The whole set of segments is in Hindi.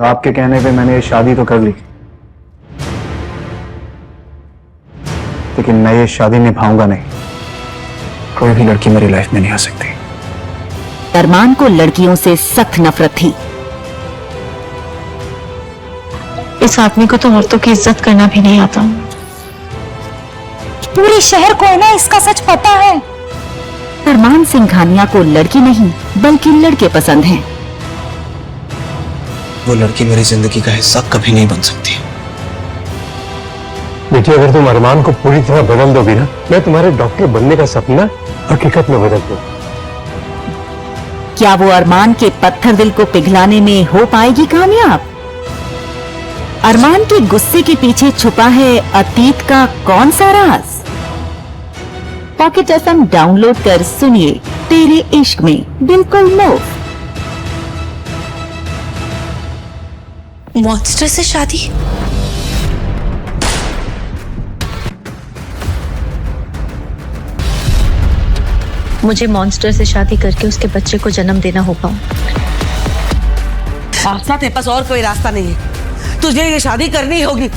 तो आपके कहने पे मैंने ये शादी तो कर ली, लेकिन मैं ये शादी निभाऊंगा नहीं। कोई भी लड़की मेरी लाइफ में नहीं आ सकती। अरमान को लड़कियों से सख्त नफरत थी। इस आदमी को तो औरतों की इज्जत करना भी नहीं आता। पूरे शहर को है ना इसका सच पता है। अरमान सिंघानिया को लड़की नहीं बल्कि लड़के पसंद हैं। वो लड़की मेरी जिंदगी का हिस्सा कभी नहीं बन सकती। बेटी, अगर तुम अरमान को पूरी तरह बदल दोगी ना, मैं तुम्हारे डॉक्टर बनने का सपना हकीकत में बदल दूं। क्या वो अरमान के पत्थर दिल को पिघलाने में हो पाएगी कामयाब? अरमान के गुस्से के पीछे छुपा है अतीत का कौन सा राज? पॉकेट एफएम डाउनलोड कर सुनिए तेरे इश्क में बिल्कुल मुफ्त। मॉन्स्टर से शादी? मुझे मॉन्स्टर से शादी करके उसके बच्चे को जन्म देना होगा। आस्था, तेरे पास और कोई रास्ता नहीं है। तुझे ये शादी करनी होगी।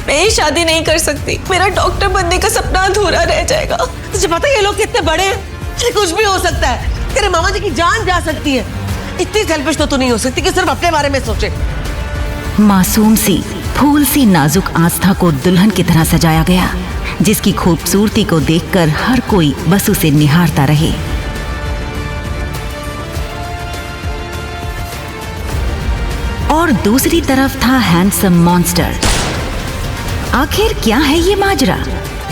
मैं ये शादी नहीं कर सकती। मेरा डॉक्टर बनने का सपना अधूरा रह जाएगा। तुझे पता है ये लोग कितने बड़े हैं? कुछ भी हो सकता है। तेरे मामा जी की जान जा सकती है। इतनी सेल्फिश तो तू नहीं हो सकती कि सिर्फ अपने बारे में सोचे। मासूम सी फूल सी नाजुक आस्था को दुल्हन की तरह सजाया गया, जिसकी खूबसूरती को देखकर हर कोई बस उसे निहारता रहे। और दूसरी तरफ था हैंडसम मॉन्स्टर। आखिर क्या है ये माजरा?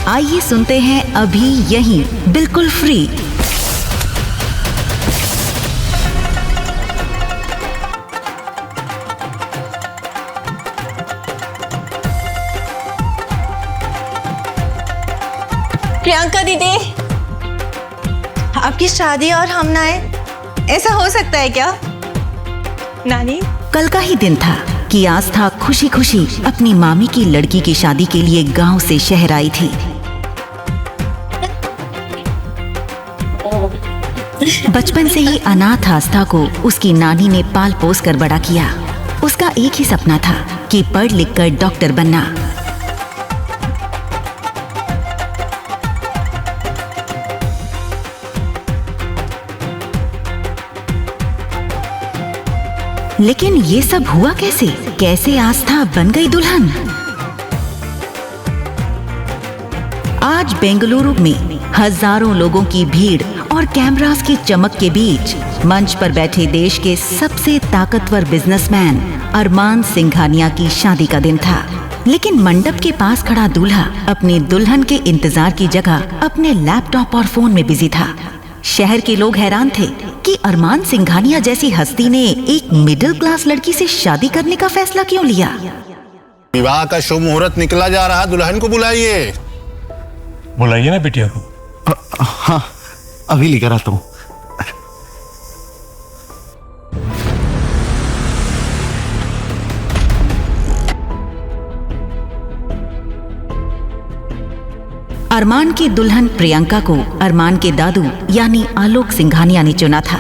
आइए सुनते हैं अभी यहीं बिल्कुल फ्री। प्रियंका दीदी, आपकी शादी और हम ना आए, ऐसा हो सकता है क्या? नानी, कल का ही दिन था कि आस्था खुशी खुशी अपनी मामी की लड़की की शादी के लिए गांव से शहर आई थी। बचपन से ही अनाथ आस्था को उसकी नानी ने पाल पोस कर बड़ा किया। उसका एक ही सपना था कि पढ़ लिख कर डॉक्टर बनना। लेकिन ये सब हुआ कैसे? कैसे आस्था बन गई दुल्हन? आज बेंगलुरु में हजारों लोगों की भीड़ और कैमरास की चमक के बीच मंच पर बैठे देश के सबसे ताकतवर बिजनेसमैन अरमान सिंघानिया की शादी का दिन था। लेकिन मंडप के पास खड़ा दूल्हा अपनी दुल्हन के इंतजार की जगह अपने लैपटॉप और फोन में बिजी था। शहर के लोग हैरान थे कि अरमान सिंघानिया जैसी हस्ती ने एक मिडिल क्लास लड़की से शादी करने का फैसला क्यों लिया। विवाह का शुभ मुहूर्त निकला जा रहा, दुल्हन को बुलाइए। बुलाइए ना बिटिया को। हाँ, अभी लेकर आता हूँ। अरमान की दुल्हन प्रियंका को अरमान के दादू यानी आलोक सिंघानिया ने चुना था।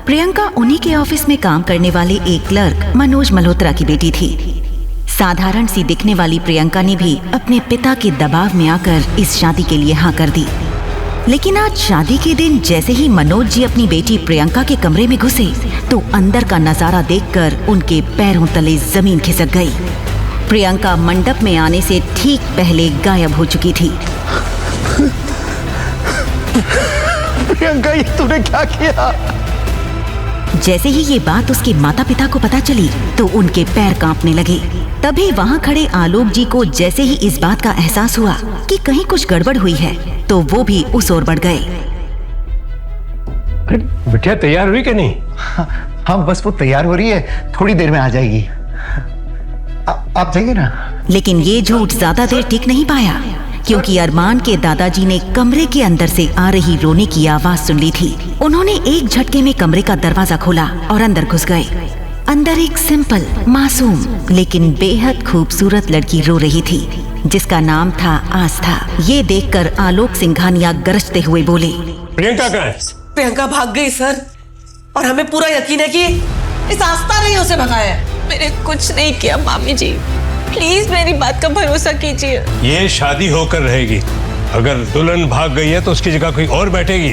प्रियंका उन्हीं के ऑफिस में काम करने वाले एक क्लर्क मनोज मल्होत्रा की बेटी थी। साधारण सी दिखने वाली प्रियंका ने भी अपने पिता के दबाव में आकर इस शादी के लिए हाँ कर दी। लेकिन आज शादी के दिन जैसे ही मनोज जी अपनी बेटी प्रियंका के कमरे में घुसे तो अंदर का नजारा देखकर उनके पैरों तले जमीन खिसक गई। प्रियंका मंडप में आने से ठीक पहले गायब हो चुकी थी। प्रियंका, ये तूने क्या किया? जैसे ही ये बात उसके माता पिता को पता चली तो उनके पैर कांपने लगे। तभी वहाँ खड़े आलोक जी को जैसे ही इस बात का एहसास हुआ कि कहीं कुछ गड़बड़ हुई है तो वो भी उस ओर बढ़ गए। बिटिया तैयार हुई कि नहीं? हाँ, बस वो तैयार हो रही है, थोड़ी देर में आ जाएगी। आप जाइए ना। लेकिन ये झूठ ज्यादा देर टिक नहीं पाया, क्योंकि अरमान के दादाजी ने कमरे के अंदर से आ रही रोने की आवाज सुन ली थी। उन्होंने एक झटके में कमरे का दरवाजा खोला और अंदर घुस गए। अंदर एक सिंपल, मासूम लेकिन बेहद खूबसूरत लड़की रो रही थी, जिसका नाम था आस्था। ये देखकर आलोक सिंघानिया गरजते हुए बोले, प्रियंका कहाँ है? प्रियंका भाग गई सर, और हमें पूरा यकीन है कि इस आस्था ने ही उसे भगाया है। मैंने कुछ नहीं किया मामी जी, प्लीज मेरी बात का भरोसा कीजिए। ये शादी होकर रहेगी। अगर दुल्हन भाग गई है तो उसकी जगह कोई और बैठेगी।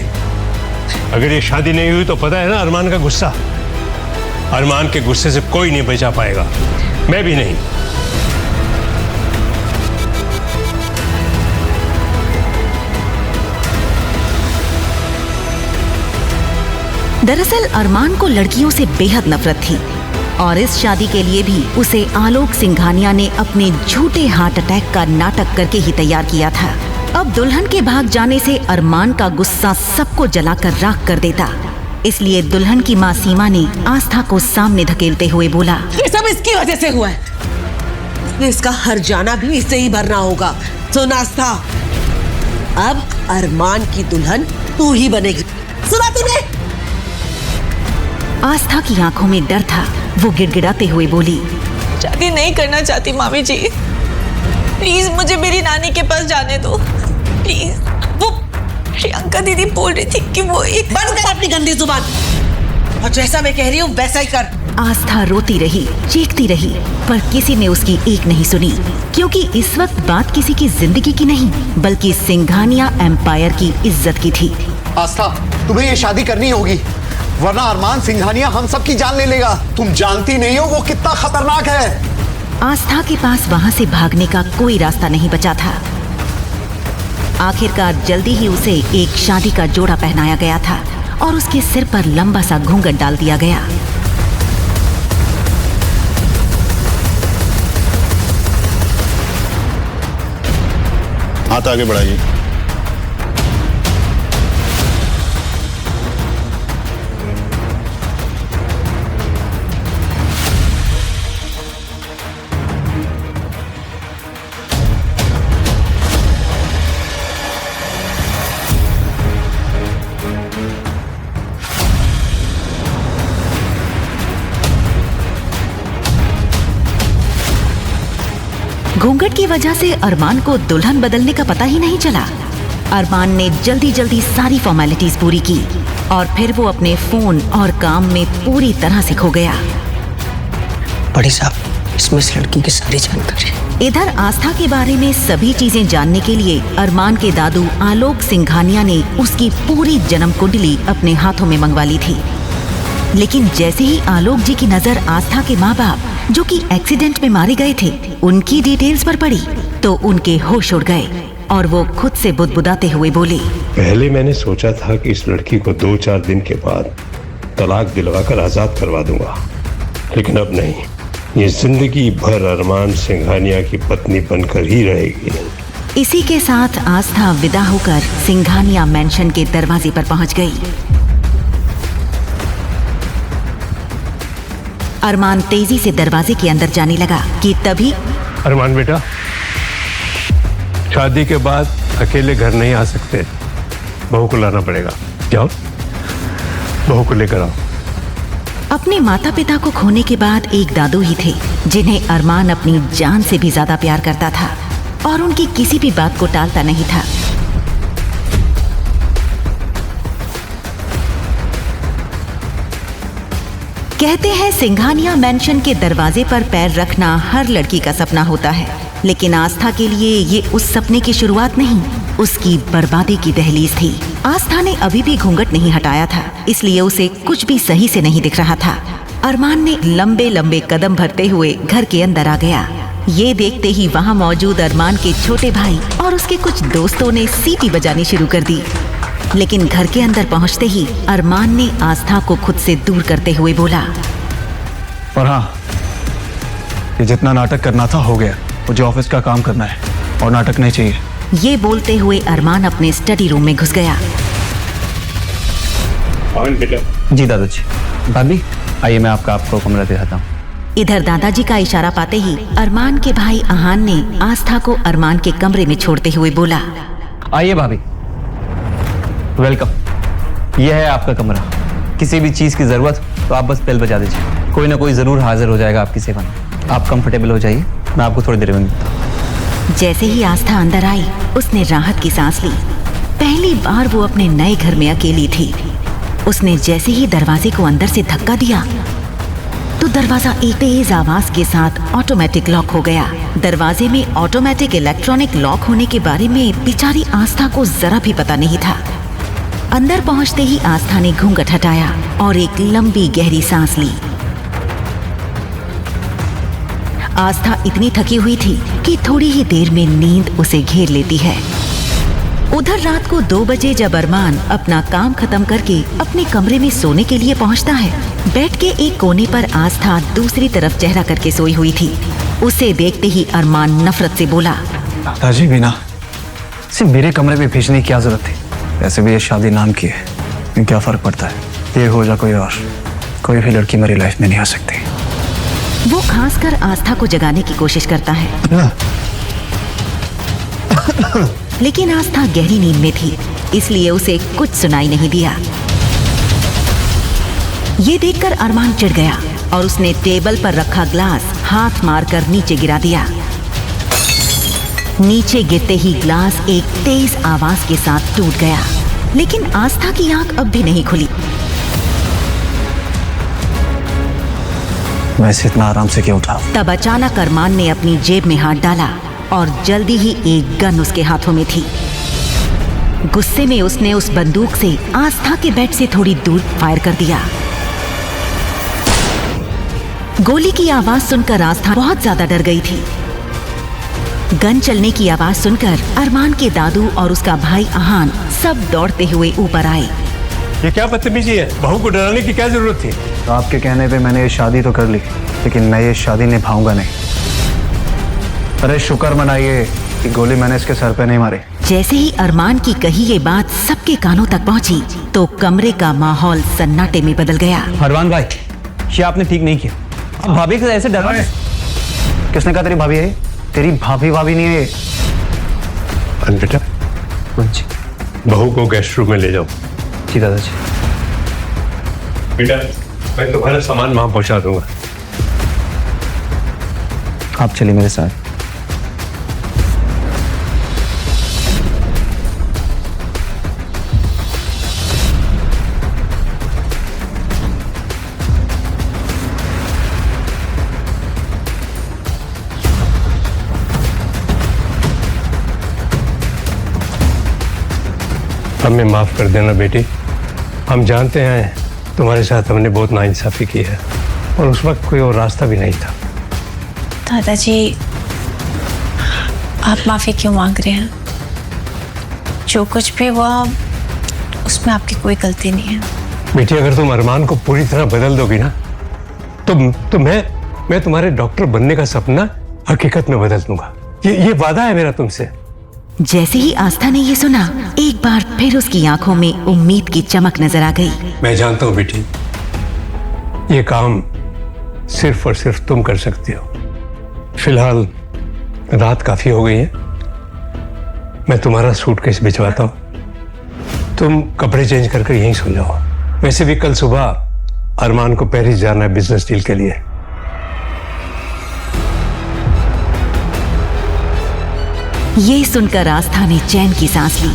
अगर ये शादी नहीं हुई तो पता है ना अरमान का गुस्सा। अरमान के गुस्से से कोई नहीं बचा पाएगा, मैं भी नहीं। दरअसल अरमान को लड़कियों से बेहद नफरत थी और इस शादी के लिए भी उसे आलोक सिंघानिया ने अपने झूठे हार्ट अटैक का नाटक करके ही तैयार किया था। अब दुल्हन के भाग जाने से अरमान का गुस्सा सबको जलाकर राख कर देता, इसलिए दुल्हन की माँ सीमा ने आस्था को सामने धकेलते हुए बोला, ये सब इसकी वजह से हुआ है। इसका हर जाना भी इससे ही भरना होगा। सुन आस्था, अब अरमान की दुल्हन तू ही बनेगी। सुना तूने? आस्था की आंखों में डर था। वो गिड़गिड़ाते हुए बोली, शादी नहीं करना चाहती मामी जी, प्लीज मुझे मेरी नानी के पास जाने दो प्लीज। वो प्रियंका दीदी बोल रही थी कि वो एक बंद कर अपनी गंदी जुबान, और जैसा मैं कह रही हूँ वैसा ही कर। आस्था रोती रही, चीखती रही, पर किसी ने उसकी एक नहीं सुनी, क्योंकि इस वक्त बात किसी की जिंदगी की नहीं बल्कि सिंघानिया एम्पायर की इज्जत की थी। आस्था, तुम्हें ये शादी करनी होगी, वरना अरमान सिंघानिया हम सब की जान ले लेगा। तुम जानती नहीं हो वो कितना खतरनाक है। आस्था के पास वहां से भागने का कोई रास्ता नहीं बचा था। आखिरकार जल्दी ही उसे एक शादी का जोड़ा पहनाया गया था और उसके सिर पर लंबा सा घूंघट डाल दिया गया। हाथ आगे बढ़ाइए। घूंघट की वजह से अरमान को दुल्हन बदलने का पता ही नहीं चला। अरमान ने जल्दी जल्दी सारी फॉर्मेलिटीज पूरी की और फिर वो अपने फोन और काम में पूरी तरह से खो गया। बड़ी साहब, इसमें इस लड़की की सारी जानकारी। इधर आस्था के बारे में सभी चीजें जानने के लिए अरमान के दादू आलोक सिंघानिया ने उसकी पूरी जन्म कुंडली अपने हाथों में मंगवा ली थी। लेकिन जैसे ही आलोक जी की नजर आस्था के माँ बाप जो कि एक्सीडेंट में मारे गए थे उनकी डिटेल्स पर पड़ी तो उनके होश उड़ गए और वो खुद से बुदबुदाते हुए बोले, पहले मैंने सोचा था कि इस लड़की को 2-4 दिन के बाद तलाक दिलवाकर आजाद करवा दूंगा, लेकिन अब नहीं। ये जिंदगी भर अरमान सिंघानिया की पत्नी बनकर ही रहेगी। इसी के साथ आस्था विदा होकर सिंघानिया मैंशन के दरवाजे पर पहुंच गई। अरमान तेजी से दरवाजे के अंदर जाने लगा कि तभी अरमान बेटा, शादी के बाद अकेले घर नहीं आ सकते, बहू को लाना पड़ेगा। जाओ, बहू को लेकर आओ। अपने माता पिता को खोने के बाद एक दादू ही थे जिन्हें अरमान अपनी जान से भी ज्यादा प्यार करता था और उनकी किसी भी बात को टालता नहीं था। कहते हैं सिंघानिया मैंशन के दरवाजे पर पैर रखना हर लड़की का सपना होता है, लेकिन आस्था के लिए ये उस सपने की शुरुआत नहीं, उसकी बर्बादी की दहलीज थी। आस्था ने अभी भी घूंघट नहीं हटाया था, इसलिए उसे कुछ भी सही से नहीं दिख रहा था। अरमान ने लंबे लंबे कदम भरते हुए घर के अंदर आ गया। ये देखते ही वहाँ मौजूद अरमान के छोटे भाई और उसके कुछ दोस्तों ने सीटी बजानी शुरू कर दी। लेकिन घर के अंदर पहुंचते ही अरमान ने आस्था को खुद से दूर करते हुए बोला, और हाँ, ये जितना नाटक करना था हो गया। मुझे ऑफिस का काम करना है और नाटक नहीं चाहिए। ये बोलते हुए अरमान अपने स्टडी रूम में घुस गया। जी दादाजी। भाभी आइए, मैं आपको कमरा दिखाता हूँ। इधर दादाजी का इशारा पाते ही अरमान के भाई अहान ने आस्था को अरमान के कमरे में छोड़ते हुए बोला, आइए भाभी, वेलकम। यह है आपका कमरा। किसी भी चीज की जरूरत तो आप बस बेल बजा दीजिए, कोई ना कोई जरूर हाजिर हो जाएगा आपकी सेवा में। आप कंफर्टेबल हो जाइए, मैं आपको थोड़ी देर में मिलता हूँ। जैसे ही आस्था अंदर आई उसने राहत की सांस ली। पहली बार वो अपने नए घर में अकेली थी। उसने जैसे ही दरवाजे को अंदर से धक्का दिया तो तो दरवाजा एक तेज आवाज के साथ ऑटोमेटिक लॉक हो गया। दरवाजे में ऑटोमेटिक इलेक्ट्रॉनिक लॉक होने के बारे में बेचारी आस्था को जरा भी पता नहीं था। अंदर पहुंचते ही आस्था ने घूंघट हटाया और एक लंबी गहरी सांस ली। आस्था इतनी थकी हुई थी कि थोड़ी ही देर में नींद उसे घेर लेती है। उधर रात को 2 बजे जब अरमान अपना काम खत्म करके अपने कमरे में सोने के लिए पहुंचता है, बेड के एक कोने पर आस्था दूसरी तरफ चेहरा करके सोई हुई थी। उसे देखते ही अरमान नफरत से बोला, ताजी बिना सिर्फ मेरे कमरे में भेजने की क्या जरूरत थी? वैसे भी ये शादी नाम की है, क्या फर्क पड़ता है? ये हो जा कोई और, कोई भी लड़की मेरी लाइफ में नहीं आ सकती। वो खासकर आस्था को जगाने की कोशिश करता है, लेकिन आस्था गहरी नींद में थी, इसलिए उसे कुछ सुनाई नहीं दिया। ये देखकर अरमान चिढ़ गया और उसने टेबल पर रखा ग्लास हाथ मारकर नीचे गिरा दिया। नीचे गिरते ही ग्लास एक तेज आवाज के साथ टूट गया, लेकिन आस्था की आंख अब भी नहीं खुली। वैसे इतना आराम से क्यों उठा? तब अचानक अरमान ने अपनी जेब में हाथ डाला और जल्दी ही एक गन उसके हाथों में थी। गुस्से में उसने उस बंदूक से आस्था के बेड से थोड़ी दूर फायर कर दिया। गोली की आवाज सुनकर आस्था बहुत ज्यादा डर गई थी। गन चलने की आवाज सुनकर अरमान के दादू और उसका भाई अहान सब दौड़ते हुए ऊपर आए। ये क्या बदतमीजी है? बहू को डराने की क्या जरूरत थी? तो आपके कहने पे मैंने ये शादी तो कर ली, लेकिन मैं ये शादी निभाऊंगा नहीं। अरे शुक्र मनाइए कि गोली मैंने इसके सर पे नहीं मारी। जैसे ही अरमान की कही ये बात सबके कानों तक पहुंची तो कमरे का माहौल सन्नाटे में बदल गया। अरमान भाई, ये आपने ठीक नहीं किया। आप भाभी से ऐसे डरा? किसने कहा तेरी भाभी है? तेरी भाभी नहीं है। बेटा, बहू को गेस्ट रूम में ले जाओ। जी दादाजी। बेटा, मैं तुम्हारा सामान वहां पहुंचा दूंगा। आप चलिए मेरे साथ। हमें माफ कर देना बेटी, हम जानते हैं तुम्हारे साथ हमने बहुत नाइंसाफी की है और उस वक्त कोई और रास्ता भी नहीं था। दादाजी, आप माफी क्यों मांग रहे हैं? जो कुछ भी हुआ उसमें आपकी कोई गलती नहीं है। बेटी, अगर तुम अरमान को पूरी तरह बदल दोगी ना तो मैं तुम्हारे डॉक्टर बनने का सपना हकीकत में बदल दूंगा। ये वादा है मेरा तुमसे। जैसे ही आस्था ने ये सुना, एक बार फिर उसकी आंखों में उम्मीद की चमक नजर आ गई। मैं जानता हूं बेटी, ये काम सिर्फ और सिर्फ तुम कर सकती हो। फिलहाल रात काफी हो गई है, मैं तुम्हारा सूटकेस भिजवाता हूं। तुम कपड़े चेंज करके यहीं सो जाओ। वैसे भी कल सुबह अरमान को पेरिस जाना है बिजनेस डील के लिए। ये सुनकर आस्था ने चैन की सांस ली।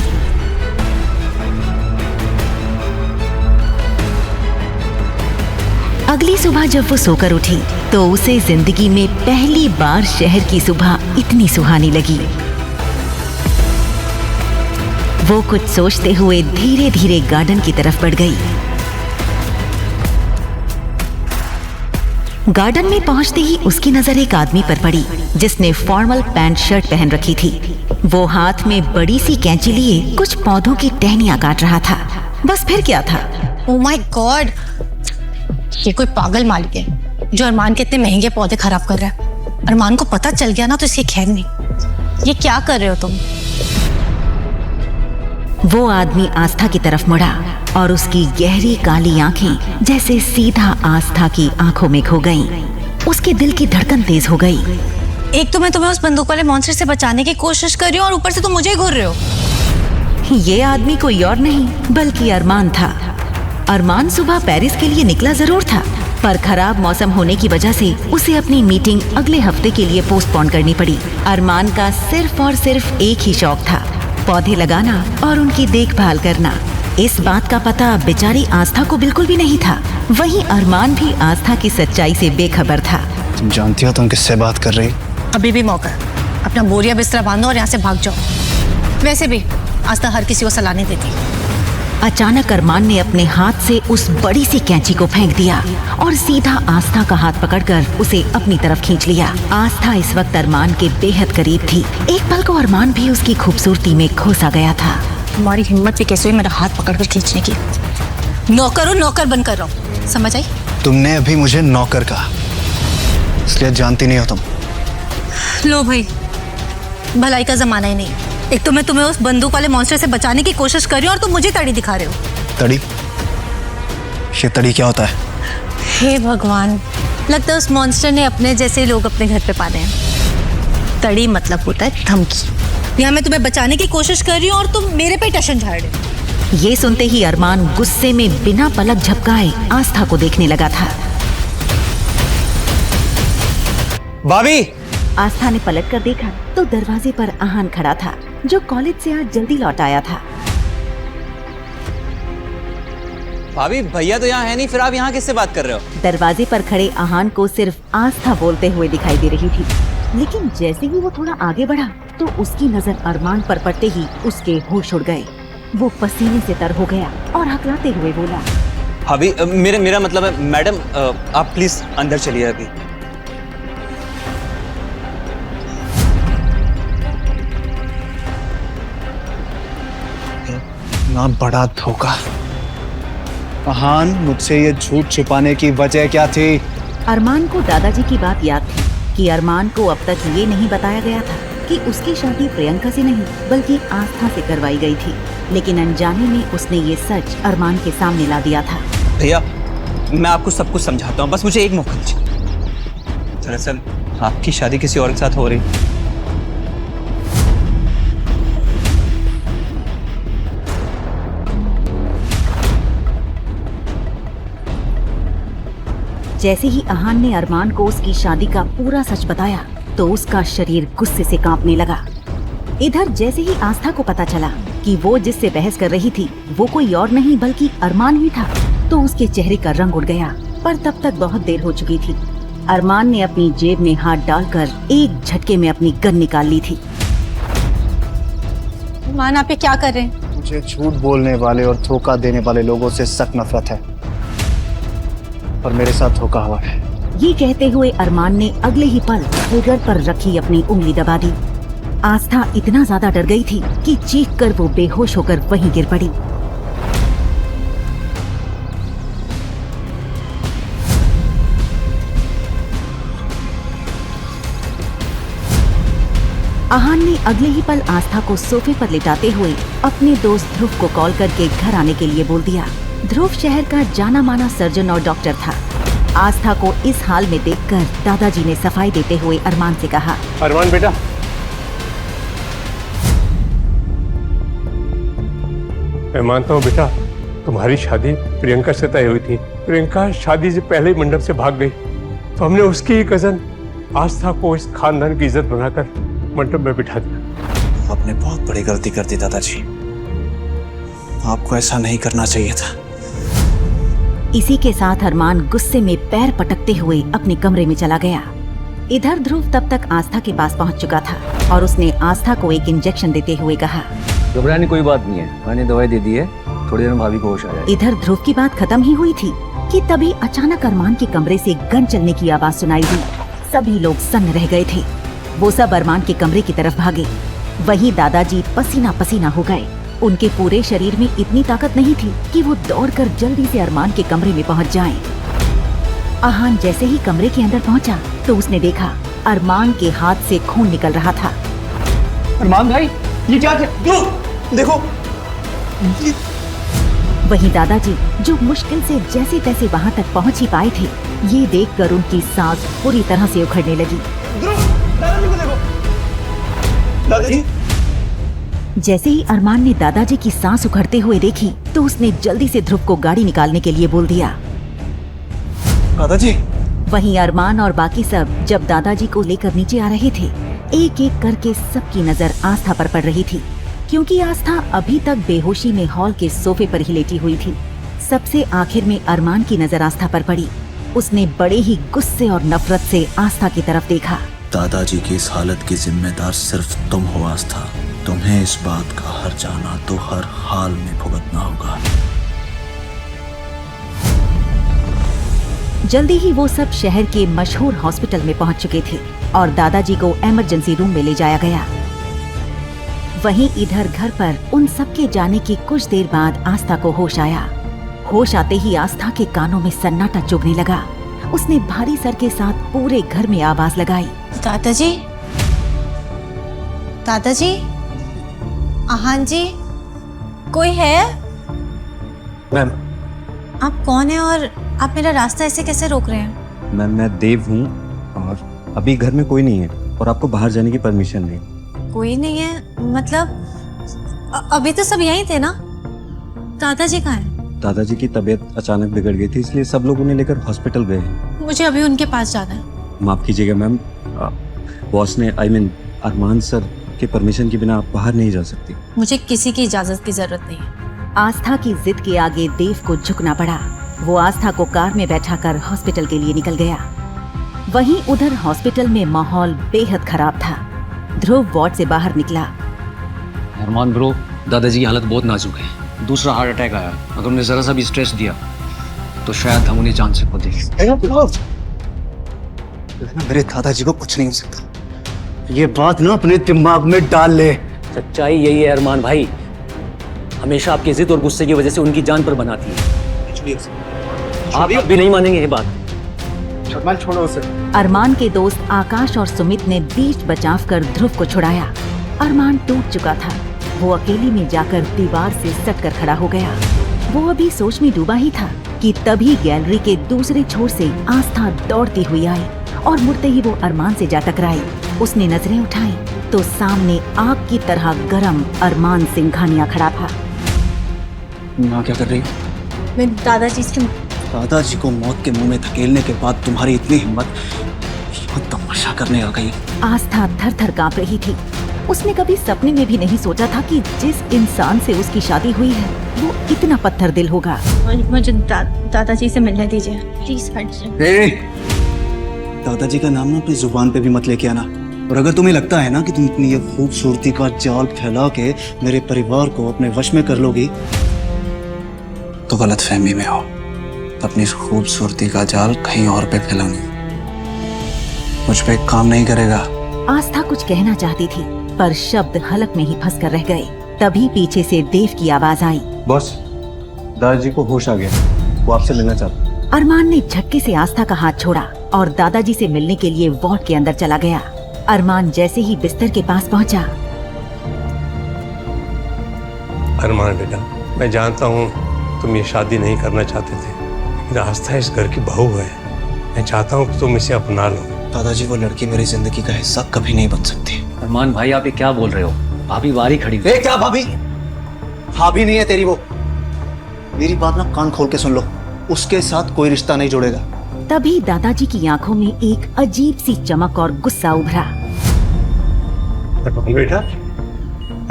अगली सुबह जब वो सोकर उठी तो उसे जिंदगी में पहली बार शहर की सुबह इतनी सुहानी लगी। वो कुछ सोचते हुए धीरे धीरे गार्डन की तरफ बढ़ गई। गार्डन में पहुंचते ही उसकी नजर एक आदमी पर पड़ी जिसने फॉर्मल पैंट शर्ट पहन रखी थी। वो हाथ में बड़ी सी कैंची लिए कुछ पौधों की टहनियां काट रहा था। बस फिर क्या था? ओह माय गॉड, ये कोई पागल मालिक है जो अरमान के इतने महंगे पौधे खराब कर रहा है। अरमान को पता चल गया ना तो इसकी खैर नहीं। ये क्या कर रहे हो तुम? वो आदमी आस्था की तरफ मुड़ा और उसकी गहरी काली आंखें जैसे सीधा आस्था की आंखों में खो गईं। उसके दिल की धड़कन तेज हो गई। एक तो मैं तुम्हें उस बंदूक वाले मॉन्स्टर से बचाने की कोशिश कर रही हूँ और ऊपर से तुम मुझे घूर रहे हो। ये आदमी कोई और नहीं बल्कि अरमान था। अरमान सुबह पेरिस के लिए निकला जरूर था, पर खराब मौसम होने की वजह से उसे अपनी मीटिंग अगले हफ्ते के लिए पोस्टपोन करनी पड़ी। अरमान का सिर्फ और सिर्फ एक ही शौक था, पौधे लगाना और उनकी देखभाल करना। इस बात का पता बेचारी आस्था को बिल्कुल भी नहीं था। वहीं अरमान भी आस्था की सच्चाई से बेखबर था। तुम जानती हो तुम किससे बात कर रही? अभी भी मौका है। अपना बोरिया बिस्तरा बांधो और यहाँ से भाग जाओ। वैसे भी आस्था हर किसी को सलाह नहीं देती। अचानक अरमान ने अपने हाथ से उस बड़ी सी कैंची को फेंक दिया और सीधा आस्था का हाथ पकड़कर उसे अपनी तरफ खींच लिया। आस्था इस वक्त अरमान के बेहद करीब थी। एक पल को अरमान भी उसकी खूबसूरती में खो सा गया था। तुम्हारी हिम्मत भी कैसे हुई मेरा हाथ पकड़कर खींचने की? नौकर हो, नौकर बनकर रहो, समझ आई? तुमने अभी मुझे नौकर कहा, इसलिए जानती नहीं हो तुम। लो भाई, भलाई का जमाना ही नहीं। एक तो मैं तुम्हें उस बंदूक वाले मॉन्स्टर से बचाने की कोशिश कर रही हूँ और तुम मुझे तड़ी दिखा रहे हो। तड़ी? ये तड़ी क्या होता है? हे भगवान, लगता है उस मॉन्स्टर ने अपने जैसे लोग अपने घर पे पाले हैं। तड़ी मतलब होता है धमकी। यहाँ मैं तुम्हें बचाने की कोशिश कर रही हूँ और तुम मेरे पे टशन झाड़ रहे हो। ये सुनते ही अरमान गुस्से में बिना पलक झपकाए आस्था को देखने लगा था। भाभी! आस्था ने पलट कर देखा तो दरवाजे पर आहान खड़ा था, जो कॉलेज से आज जल्दी लौट आया था। भाभी, भैया तो यहाँ है नहीं, फिर आप यहाँ किससे बात कर रहे हो? दरवाजे पर खड़े आहान को सिर्फ आस्था बोलते हुए दिखाई दे रही थी, लेकिन जैसे ही वो थोड़ा आगे बढ़ा तो उसकी नजर अरमान पर पड़ते ही उसके होश उड़ गए। वो पसीने से तर हो गया और हकलाते हुए बोला, भाभी, मेरा मतलब है मैडम, आप प्लीज अंदर चलिए अभी। ना बड़ा धोखा। आहान, मुझसे ये झूठ छुपाने की वजह क्या थी? अरमान को दादाजी की बात याद थी कि अरमान को अब तक ये नहीं बताया गया था कि उसकी शादी प्रियंका से नहीं बल्कि आस्था से करवाई गई थी, लेकिन अनजाने में उसने ये सच अरमान के सामने ला दिया था। भैया, मैं आपको सब कुछ समझाता हूँ, बस मुझे एक मौका दीजिए। दरअसल आपकी शादी किसी और के साथ हो रही। जैसे ही आहान ने अरमान को उसकी शादी का पूरा सच बताया तो उसका शरीर गुस्से से कांपने लगा। इधर जैसे ही आस्था को पता चला कि वो जिससे बहस कर रही थी वो कोई और नहीं बल्कि अरमान ही था, तो उसके चेहरे का रंग उड़ गया। पर तब तक बहुत देर हो चुकी थी। अरमान ने अपनी जेब में हाथ डालकर एक झटके में अपनी गन निकाल ली थी। अरमान, आप ये क्या कर रहे हैं? मुझे झूठ बोलने वाले और धोखा देने वाले लोगों से सख्त नफरत है, और मेरे साथ धोखा हुआ है। ये कहते हुए अरमान ने अगले ही पल ट्रिगर पर रखी अपनी उंगली दबा दी। आस्था इतना ज्यादा डर गई थी कि चीख कर वो बेहोश होकर वहीं गिर पड़ी। आहान ने अगले ही पल आस्था को सोफे पर लिटाते हुए अपने दोस्त ध्रुव को कॉल करके घर आने के लिए बोल दिया। ध्रुव शहर का जाना माना सर्जन और डॉक्टर था। आस्था को इस हाल में देखकर दादाजी ने सफाई देते हुए अरमान से कहा, अरमान बेटा, मैं मानता हूँ बेटा, तुम्हारी शादी प्रियंका से तय हुई थी। प्रियंका शादी से पहले ही मंडप से भाग गई, तो हमने उसकी ही कजन आस्था को इस खानदान की इज्जत बनाकर मंडप में बिठा दिया। आपने बहुत बड़ी गलती कर दी दादाजी, आपको ऐसा नहीं करना चाहिए था। इसी के साथ अरमान गुस्से में पैर पटकते हुए अपने कमरे में चला गया। इधर ध्रुव तब तक आस्था के पास पहुंच चुका था और उसने आस्था को एक इंजेक्शन देते हुए कहा, घबराने कोई बात नहीं है, मैंने दवाई दे दी है, थोड़ी देर में भाभी को होश आ जाएगी। इधर ध्रुव की बात खत्म ही हुई थी कि तभी अचानक अरमान के कमरे से गन चलने की आवाज सुनाई दी। सभी लोग सन्न रह गए थे। वो सब अरमान के कमरे की तरफ भागे। वहीं दादाजी पसीना पसीना हो गए। उनके पूरे शरीर में इतनी ताकत नहीं थी कि वो दौड़कर जल्दी से अरमान के कमरे में पहुंच जाएं। आहान जैसे ही कमरे के अंदर पहुंचा तो उसने देखा अरमान के हाथ से खून निकल रहा था। अरमान भाई, ये क्या देखो। वहीं दादाजी जो मुश्किल से जैसे तैसे वहां तक पहुंच ही पाए थे, ये देखकर उनकी सांस पूरी तरह से उखड़ने लगी। दादाजी को देखो। दादाजी। जैसे ही अरमान ने दादाजी की सांस उखड़ते हुए देखी तो उसने जल्दी से ध्रुव को गाड़ी निकालने के लिए बोल दिया। दादाजी। वहीं अरमान और बाकी सब जब दादाजी को लेकर नीचे आ रहे थे, एक एक करके सबकी नजर आस्था पर पड़ रही थी क्योंकि आस्था अभी तक बेहोशी में हॉल के सोफे पर ही लेटी हुई थी। सबसे आखिर में अरमान की नजर आस्था पर पड़ी। उसने बड़े ही गुस्से और नफरत से आस्था की तरफ देखा। दादाजी की इस हालत की जिम्मेदार सिर्फ तुम हो आस्था। तुम्हें इस बात का हर जाना तो हर हाल में भुगतना होगा। जल्दी ही वो सब शहर के मशहूर हॉस्पिटल में पहुंच चुके थे और दादाजी को इमरजेंसी रूम में ले जाया गया। वहीं इधर घर पर उन सबके जाने की कुछ देर बाद आस्था को होश आया। होश आते ही आस्था के कानों में सन्नाटा चुभने लगा। उसने भारी सर के साथ पूरे घर में आवाज लगाई, दादाजी, दादाजी, हाँ जी, कोई है? मैम, आप कौन है और आप मेरा रास्ता ऐसे कैसे रोक रहे हैं? मैम मैं देव हूँ और अभी घर में कोई नहीं है और आपको बाहर जाने की परमिशन नहीं। कोई नहीं है मतलब अभी तो सब यहीं थे ना? दादाजी कहाँ हैं? दादाजी की तबीयत अचानक बिगड़ गई थी, इसलिए सब लोग उन्हें लेकर हॉस्पिटल गए हैं। मुझे अभी उनके पास जाना है। माफ कीजिएगा मैम, बॉस ने अरमान सर के परमिशन के बिना आप बाहर नहीं जा सकती। मुझे किसी की इजाजत की जरूरत नहीं है। आस्था की जिद के आगे देव को झुकना पड़ा। वो आस्था को कार में बैठाकर हॉस्पिटल के लिए निकल गया। वहीं उधर हॉस्पिटल में माहौल बेहद खराब था। ध्रुव वार्ड से बाहर निकला। अरमान ब्रो, दादाजी की हालत बहुत नाजुक है। दूसरा हार्ट अटैक आया। अगर उन्हें जरा सा भी स्ट्रेस दिया तो शायद हम उन्हें जान से खो दें। मेरे दादाजी को कुछ नहीं हो सकता। ये बात ना अपने दिमाग में डाल ले। सच्चाई यही है अरमान भाई, हमेशा आपकी जिद और गुस्से की वजह से उनकी जान पर बनाती है। आप भी नहीं मानेंगे ये बात। छोड़ो उसे। अरमान के दोस्त आकाश और सुमित ने बीच बचाव कर ध्रुव को छुड़ाया। अरमान टूट चुका था। वो अकेली में जाकर दीवार से सटकर खड़ा हो गया। वो अभी सोच में डूबा ही था कि तभी गैलरी के दूसरे छोर से आस्था दौड़ती हुई आई और मुड़ते ही वो अरमान से जा टकराई। उसने नजरें उठाई तो सामने आग की तरह गरम अरमान सिंघानिया खड़ा था। माँ क्या कर रही? मैं दादाजी को मौत के मुंह में धकेलने के बाद तुम्हारी इतनी हिम्मत तमाशा करने आ गई। आस्था थर थर कांप रही थी। उसने कभी सपने में भी नहीं सोचा था कि जिस इंसान से उसकी शादी हुई है वो इतना पत्थर दिल होगा। मुझे दादाजी से मिलने दीजिए प्लीज। दादाजी का नाम ना अपनी जुबान पे भी मत लेके आना। और अगर तुम्हें लगता है ना कि तुम अपनी ये खूबसूरती का जाल फैला के मेरे परिवार को अपने वश में कर लोगी तो गलत फहमी में हो। अपनी खूबसूरती का जाल कहीं और पे फैलानी मुझ पे काम नहीं करेगा। आस्था कुछ कहना चाहती थी पर शब्द हलक में ही फंस कर रह गए। तभी पीछे से देव की आवाज आई, बॉस, दादाजी को होश आ गया, वो आपसे मिलना चाहता। अरमान ने झटके से आस्था का हाथ छोड़ा और दादाजी से मिलने के लिए वार्ड के अंदर चला गया। अरमान जैसे ही बिस्तर के पास पहुंचा, अरमान बेटा, मैं जानता हूँ तुम ये शादी नहीं करना चाहते थे, लेकिन आस्था इस घर की बहू है। मैं चाहता हूँ कि तुम इसे अपना लो। दादाजी, वो लड़की मेरी जिंदगी का हिस्सा कभी नहीं बन सकती। अरमान भाई, आप ये क्या बोल रहे हो? भाभी बारी खड़ी हुई। क्या भाभी? भाभी नहीं है तेरी वो। मेरी बात ना कान खोल के सुन लो, उसके साथ कोई रिश्ता नहीं जुड़ेगा। तभी दादाजी की आंखों में एक अजीब सी चमक और गुस्सा उभरा। बेटा,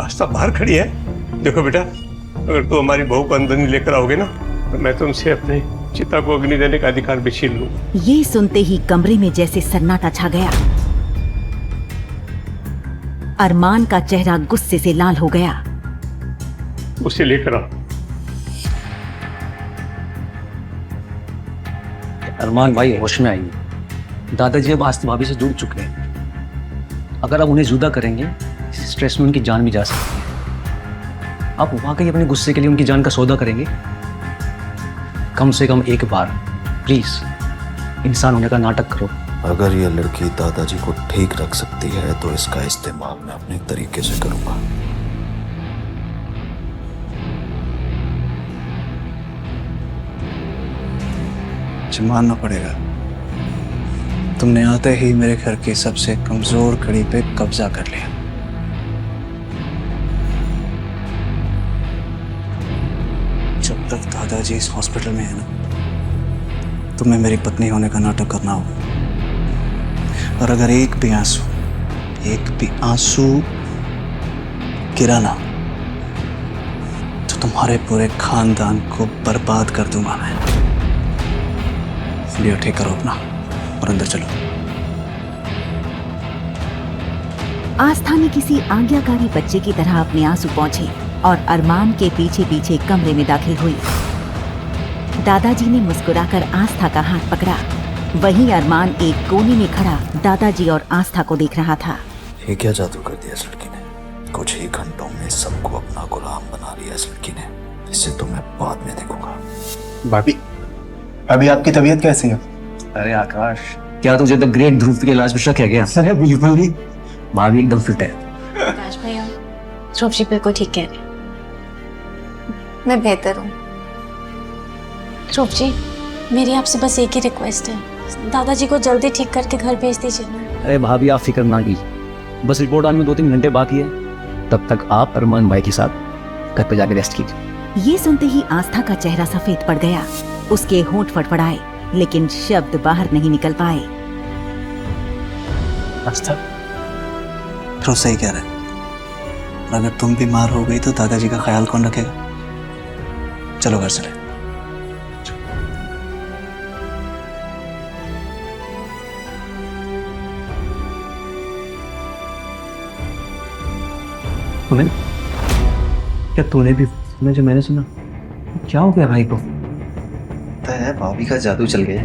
आस्था बाहर खड़ी है। देखो बेटा, अगर तुम हमारी बहू को अंदर नहीं लेकर आओगे ना तो मैं तुमसे अपने चिता को अग्नि देने का अधिकार भी छीन लूंगा। ये सुनते ही कमरे में जैसे सन्नाटा छा गया। अरमान का चेहरा गुस्से से लाल हो गया। उसे लेकर आओ। अरमान भाई होश में आइए। दादाजी अब आस्था भाभी से जुड़ चुके हैं। अगर आप उन्हें जुदा करेंगे, इस स्ट्रेस में उनकी जान भी जा सकती है। आप वाकई अपने गुस्से के लिए उनकी जान का सौदा करेंगे? कम से कम एक बार प्लीज इंसान होने का नाटक करो। अगर ये लड़की दादाजी को ठीक रख सकती है तो इसका इस्तेमाल मैं अपने तरीके से करूंगा। मानना पड़ेगा, तुमने आते ही मेरे घर की सबसे कमजोर कड़ी पे कब्जा कर लिया। जब तक दादाजी इस हॉस्पिटल में है ना, तुम्हें मेरी पत्नी होने का नाटक करना होगा। और अगर एक भी आंसू गिरा ना तुम्हारे पूरे खानदान को बर्बाद कर दूंगा मैं। लियो ठीक करो अपना और अंदर चलो। आस्था ने किसी आज्ञाकारी बच्चे की तरह अपने आंसू पोंछे और अरमान के पीछे पीछे कमरे में दाखिल हुई। दादाजी ने मुस्कुराकर आस्था का हाथ पकड़ा। वहीं अरमान एक कोने में खड़ा दादाजी और आस्था को देख रहा था। ये क्या जादू कर दिया इस लड़की ने? कुछ ही घंटों में सबको अपना गुलाम बना लिया इस लड़की ने। इसे तो मैं बाद में देखूंगा। भाभी, अभी आपकी तबीयत कैसी है? अरे आकाश, क्या तुझे तो ग्रेट ध्रुव के इलाज में शक है क्या? अरे बिल्कुल नहीं। भाभी एकदम फिट है। आकाश भैया, ध्रुव जी बिल्कुल ठीक कह रहे हैं। मैं बेहतर हूँ। ध्रुव जी, मेरी आपसे बस एक ही रिक्वेस्ट है, दादाजी को जल्दी ठीक करके घर भेज दीजिए ना। अरे भाभी आप फिक्र ना कीजिए, बस रिपोर्ट आने में 2-3 घंटे बाकी है, तब तक आप अरमान भाई के साथ घर पे जाके रेस्ट कीजिए। ये सुनते ही आस्था का चेहरा सफेद पड़ गया। उसके होंठ फड़फड़ाए लेकिन शब्द बाहर नहीं निकल पाए। आस्था, ध्रुव सही कह रहे हैं। और अगर तुम बीमार हो गई तो दादाजी का ख्याल कौन रखेगा? चलो घर चले। क्या तूने भी सुना जो मैंने सुना? क्या हो गया भाई को? पता है भाभी का जादू चल गया।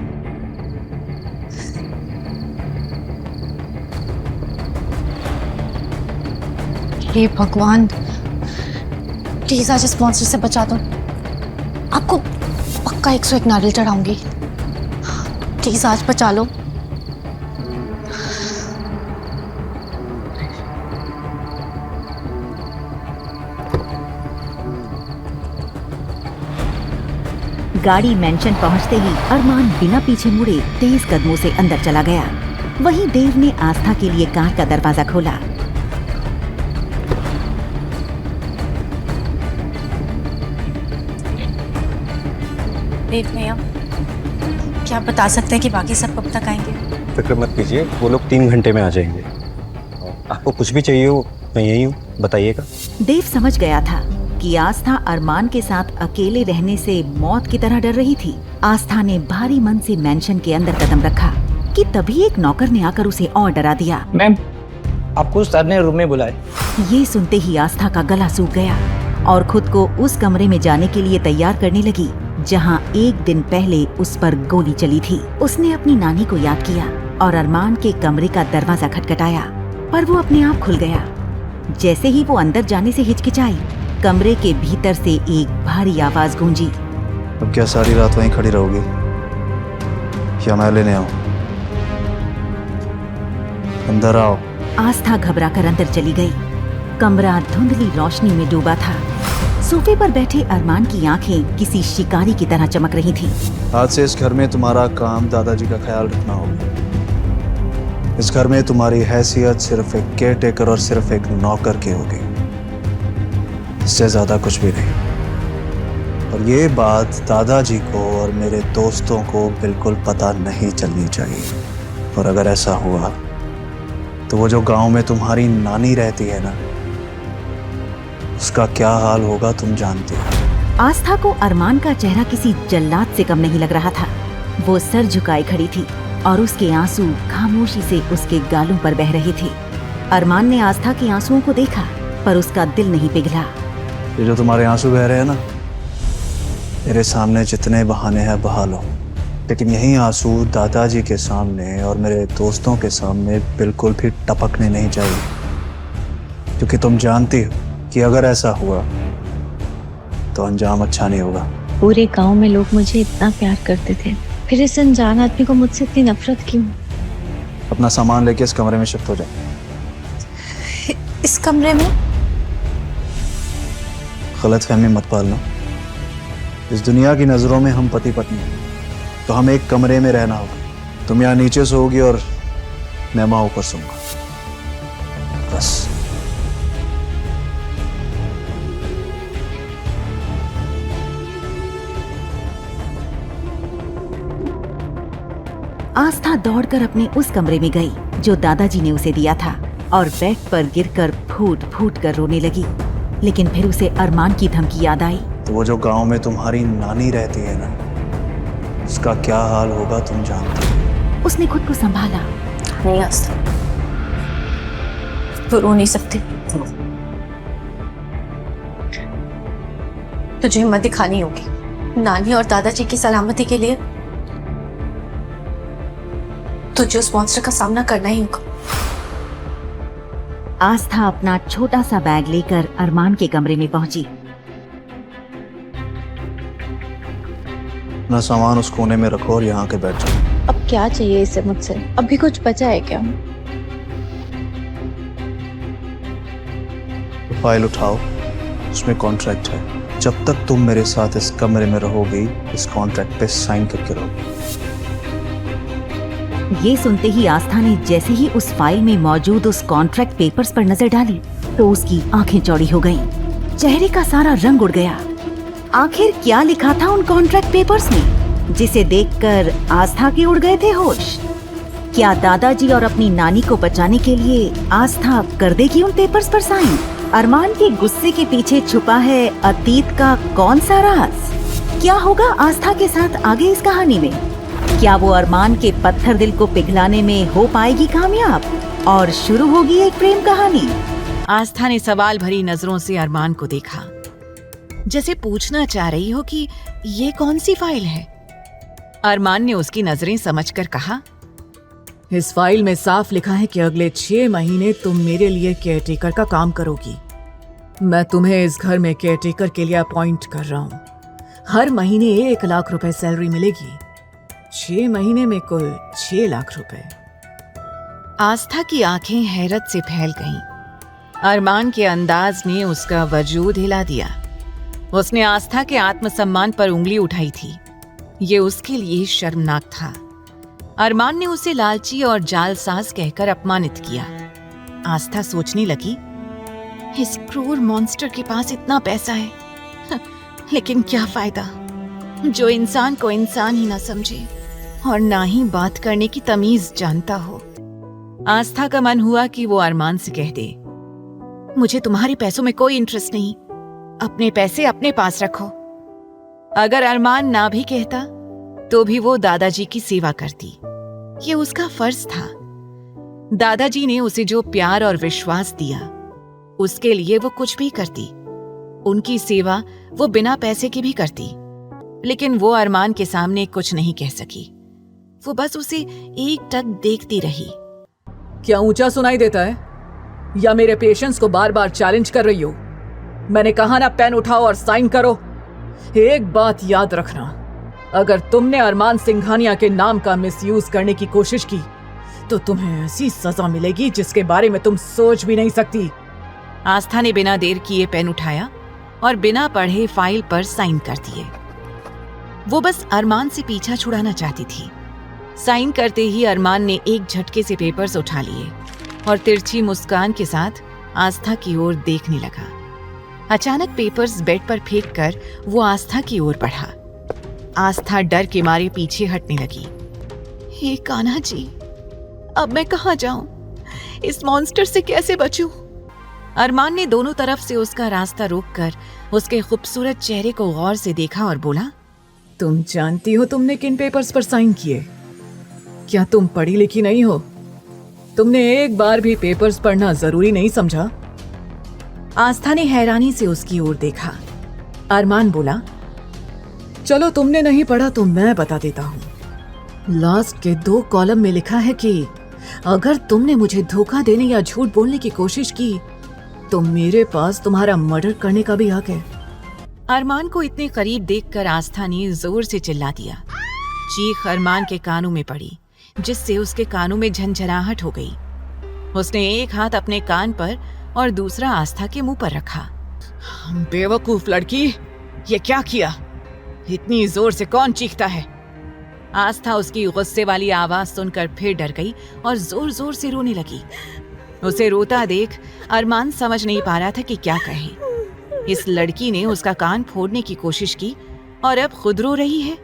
हे भगवान, प्लीज आज इस मॉन्स्टर से बचा दो। आपको पक्का 101 नारियल चढ़ाऊंगी। प्लीज आज बचा लो। गाड़ी मेंशन पहुंचते ही अरमान बिना पीछे मुड़े तेज कदमों से अंदर चला गया। वहीं देव ने आस्था के लिए कार का दरवाजा खोला। देव भैया, क्या आप बता सकते हैं कि बाकी सब कब तक आएंगे? फिक्र मत कीजिए, वो लोग 3 घंटे में आ जाएंगे। आपको कुछ भी चाहिए हो मैं यही हूँ, बताइएगा। देव समझ गया था कि आस्था अरमान के साथ अकेले रहने से मौत की तरह डर रही थी। आस्था ने भारी मन से मेंशन के अंदर कदम रखा कि तभी एक नौकर ने आकर उसे और डरा दिया। मैम, आपको सर ने रूम में बुलाए। ये सुनते ही आस्था का गला सूख गया और खुद को उस कमरे में जाने के लिए तैयार करने लगी जहां एक दिन पहले उस पर गोली चली थी। उसने अपनी नानी को याद किया और अरमान के कमरे का दरवाजा खटखटाया, पर वो अपने आप खुल गया। जैसे ही वो अंदर जाने से हिचकिचाई, कमरे के भीतर से एक भारी आवाज गूंजी। अब क्या सारी रात वहीं खड़ी रहोगी या मैं लेने आऊं? अंदर आओ। आस्था घबराकर अंदर चली गई। कमरा धुंधली रोशनी में डूबा था। सोफे पर बैठे अरमान की आंखें किसी शिकारी की तरह चमक रही थीं। आज से इस घर में तुम्हारा काम दादाजी का ख्याल रखना होगा। इस घर में तुम्हारी हैसियत सिर्फ एक केयर टेकर और सिर्फ एक नौकर की होगी, इससे ज्यादा कुछ भी नहीं। और ये बात दादाजी को और मेरे दोस्तों को बिल्कुल पता नहीं चलनी चाहिए। और अगर ऐसा हुआ तो वो जो गांव में तुम्हारी नानी रहती है ना, उसका क्या हाल होगा तुम जानते हो। आस्था को अरमान का चेहरा किसी जल्लाद से कम नहीं लग रहा था। वो सर झुकाए खड़ी थी और उसके आंसू खामोशी से उसके गालों पर बह रहे थे। अरमान ने आस्था के आंसुओं को देखा, पर उसका दिल नहीं पिघला। ये जो तुम्हारे आंसू बह रहे हैं ना, मेरे सामने जितने बहाने हैं बहा लो, लेकिन यही आंसू दादाजी के सामने और मेरे दोस्तों के सामने बिल्कुल भी टपकने नहीं चाहिए, क्योंकि तुम जानती हो कि अगर ऐसा हुआ तो अंजाम अच्छा नहीं होगा। पूरे गांव में लोग मुझे इतना प्यार करते थे, फिर इस अनजान आदमी को मुझसे इतनी नफरत क्यों? अपना सामान लेके इस कमरे में शिफ्ट हो जाओ। इस कमरे में? गलतफहमी मत पालना। इस दुनिया की नजरों में हम पति पत्नी हैं, तो हमें एक कमरे में रहना होगा। तुम यहाँ नीचे सोओगी और मैं वहाँ ऊपर सोऊंगा, बस। आस्था दौड़कर अपने उस कमरे में गई जो दादाजी ने उसे दिया था और बेड पर गिरकर फूट फूट कर रोने लगी। लेकिन फिर उसे अरमान की धमकी याद आई। तो वो जो गांव में तुम्हारी नानी रहती है ना, उसका क्या हाल होगा तुम जानते हो। उसने खुद को संभाला। नहीं आस्था, तो रो नहीं सकती। तुझे हिम्मत दिखानी होगी। नानी और दादाजी की सलामती के लिए तुझे उस मॉन्स्टर का सामना करना ही होगा। आस्था अपना छोटा सा बैग लेकर अरमान के कमरे में पहुंची। अपना सामान उस कोने में रखो और यहाँ के बैठ जाओ। अब क्या चाहिए इसे मुझसे? अभी कुछ बचा है क्या? तो फाइल उठाओ, उसमें कॉन्ट्रैक्ट है। जब तक तुम मेरे साथ इस कमरे में रहोगी, इस कॉन्ट्रैक्ट पे साइन करके रहोगी। ये सुनते ही आस्था ने जैसे ही उस फाइल में मौजूद उस कॉन्ट्रैक्ट पेपर्स पर नजर डाली तो उसकी आंखें चौड़ी हो गईं। चेहरे का सारा रंग उड़ गया। आखिर क्या लिखा था उन कॉन्ट्रैक्ट पेपर्स में, जिसे देखकर आस्था के उड़ गए थे होश? क्या दादाजी और अपनी नानी को बचाने के लिए आस्था कर देगी उन पेपर्स पर साइन? अरमान के गुस्से के पीछे छुपा है अतीत का कौन सा राज? क्या होगा आस्था के साथ आगे इस कहानी में? क्या वो अरमान के पत्थर दिल को पिघलाने में हो पाएगी कामयाब और शुरू होगी एक प्रेम कहानी? आस्था ने सवाल भरी नजरों से अरमान को देखा, जैसे पूछना चाह रही हो कि ये कौन सी फाइल है। अरमान ने उसकी नजरें समझकर कहा, इस फाइल में साफ लिखा है कि अगले 6 महीने तुम मेरे लिए केयरटेकर का काम करोगी। मैं तुम्हें इस घर में केयरटेकर के लिए अपॉइंट कर रहा हूँ। हर महीने 1 लाख रुपए सैलरी मिलेगी। 6 महीने में कुल 6 लाख रुपए। आस्था की आंखें हैरत से फैल गईं। अरमान के अंदाज ने उसका वजूद हिला दिया। उसने आस्था के आत्मसम्मान पर उंगली उठाई थी। ये उसके लिए शर्मनाक था। अरमान ने उसे लालची और जालसाज कहकर अपमानित किया। आस्था सोचने लगी, इस क्रूर मॉन्स्टर के पास इतना पैसा है, लेकिन क्या फायदा, जो इंसान को इंसान ही ना समझे और ना ही बात करने की तमीज जानता हो। आस्था का मन हुआ कि वो अरमान से कह दे, मुझे तुम्हारे पैसों में कोई इंटरेस्ट नहीं, अपने पैसे अपने पास रखो। अगर अरमान ना भी कहता तो भी वो दादाजी की सेवा करती। ये उसका फर्ज था। दादाजी ने उसे जो प्यार और विश्वास दिया, उसके लिए वो कुछ भी करती। उनकी सेवा वो बिना पैसे की भी करती। लेकिन वो अरमान के सामने कुछ नहीं कह सकी। वो बस उसे एकटक देखती रही। क्या ऊंचा सुनाई देता है या मेरे पेशेंस को बार बार चैलेंज कर रही हो? मैंने कहा ना, पेन उठाओ और साइन करो। एक बात याद रखना, अगर तुमने अरमान सिंघानिया के नाम का मिसयूज करने की कोशिश की तो तुम्हें ऐसी सजा मिलेगी जिसके बारे में तुम सोच भी नहीं सकती। आस्था ने बिना देर किए पेन उठाया और बिना पढ़े फाइल पर साइन कर दिए। वो बस अरमान से पीछा छुड़ाना चाहती थी। साइन करते ही अरमान ने एक झटके से पेपर्स उठा लिए और तिरछी मुस्कान के साथ आस्था की ओर देखने लगा। अचानक पेपर्स बेड पर फेंक कर वो आस्था की ओर बढ़ा। आस्था डर के मारे पीछे हटने लगी। हे कान्हा जी, अब मैं कहाँ जाऊं? इस मॉन्स्टर से कैसे बचूं? अरमान ने दोनों तरफ से उसका रास्ता रोककर उसके खूबसूरत चेहरे को गौर से देखा और बोला, तुम जानती हो तुमने किन पेपर्स पर साइन किए? क्या तुम पढ़ी लिखी नहीं हो? तुमने एक बार भी पेपर्स पढ़ना जरूरी नहीं समझा? आस्था ने हैरानी से उसकी ओर देखा। अरमान बोला, चलो तुमने नहीं पढ़ा तो मैं बता देता हूँ। लास्ट के 2 कॉलम में लिखा है कि अगर तुमने मुझे धोखा देने या झूठ बोलने की कोशिश की तो मेरे पास तुम्हारा मर्डर करने का भी हक है। अरमान को इतने करीब देखकर आस्था ने जोर से चिल्ला दिया। चीख अरमान के कानों में पड़ी, जिससे उसके कानों में झंझनाहट हो गई। उसने एक हाथ अपने कान पर और दूसरा आस्था के मुंह पर रखा। बेवकूफ लड़की, ये क्या किया? इतनी जोर से कौन चीखता है? आस्था उसकी गुस्से वाली आवाज सुनकर फिर डर गई और जोर जोर से रोने लगी। उसे रोता देख अरमान समझ नहीं पा रहा था कि क्या कहे। इस लड़की ने उसका कान फोड़ने की कोशिश की और अब खुद रो रही है,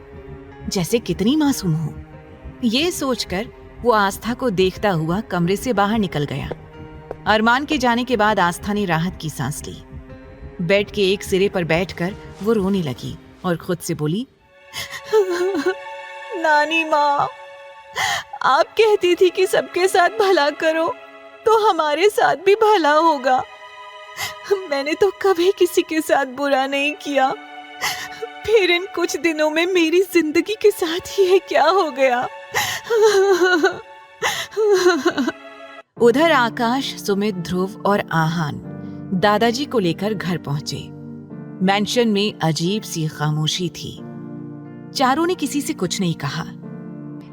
जैसे कितनी मासूम हो। ये सोचकर वो आस्था को देखता हुआ कमरे से बाहर निकल गया। अरमान के जाने के बाद आस्था ने राहत की सांस ली। बेड के एक सिरे पर बैठकर वो रोने लगी और खुद से बोली, नानी माँ, आप कहती थी कि सबके साथ भला करो तो हमारे साथ भी भला होगा। मैंने तो कभी किसी के साथ बुरा नहीं किया, फिर इन कुछ दिनों में मेरी जिंदगी के साथ ये क्या हो गया। उधर आकाश, सुमित, ध्रुव और आहान दादाजी को लेकर घर पहुंचे। मैंशन में अजीब सी खामोशी थी। चारों ने किसी से कुछ नहीं कहा।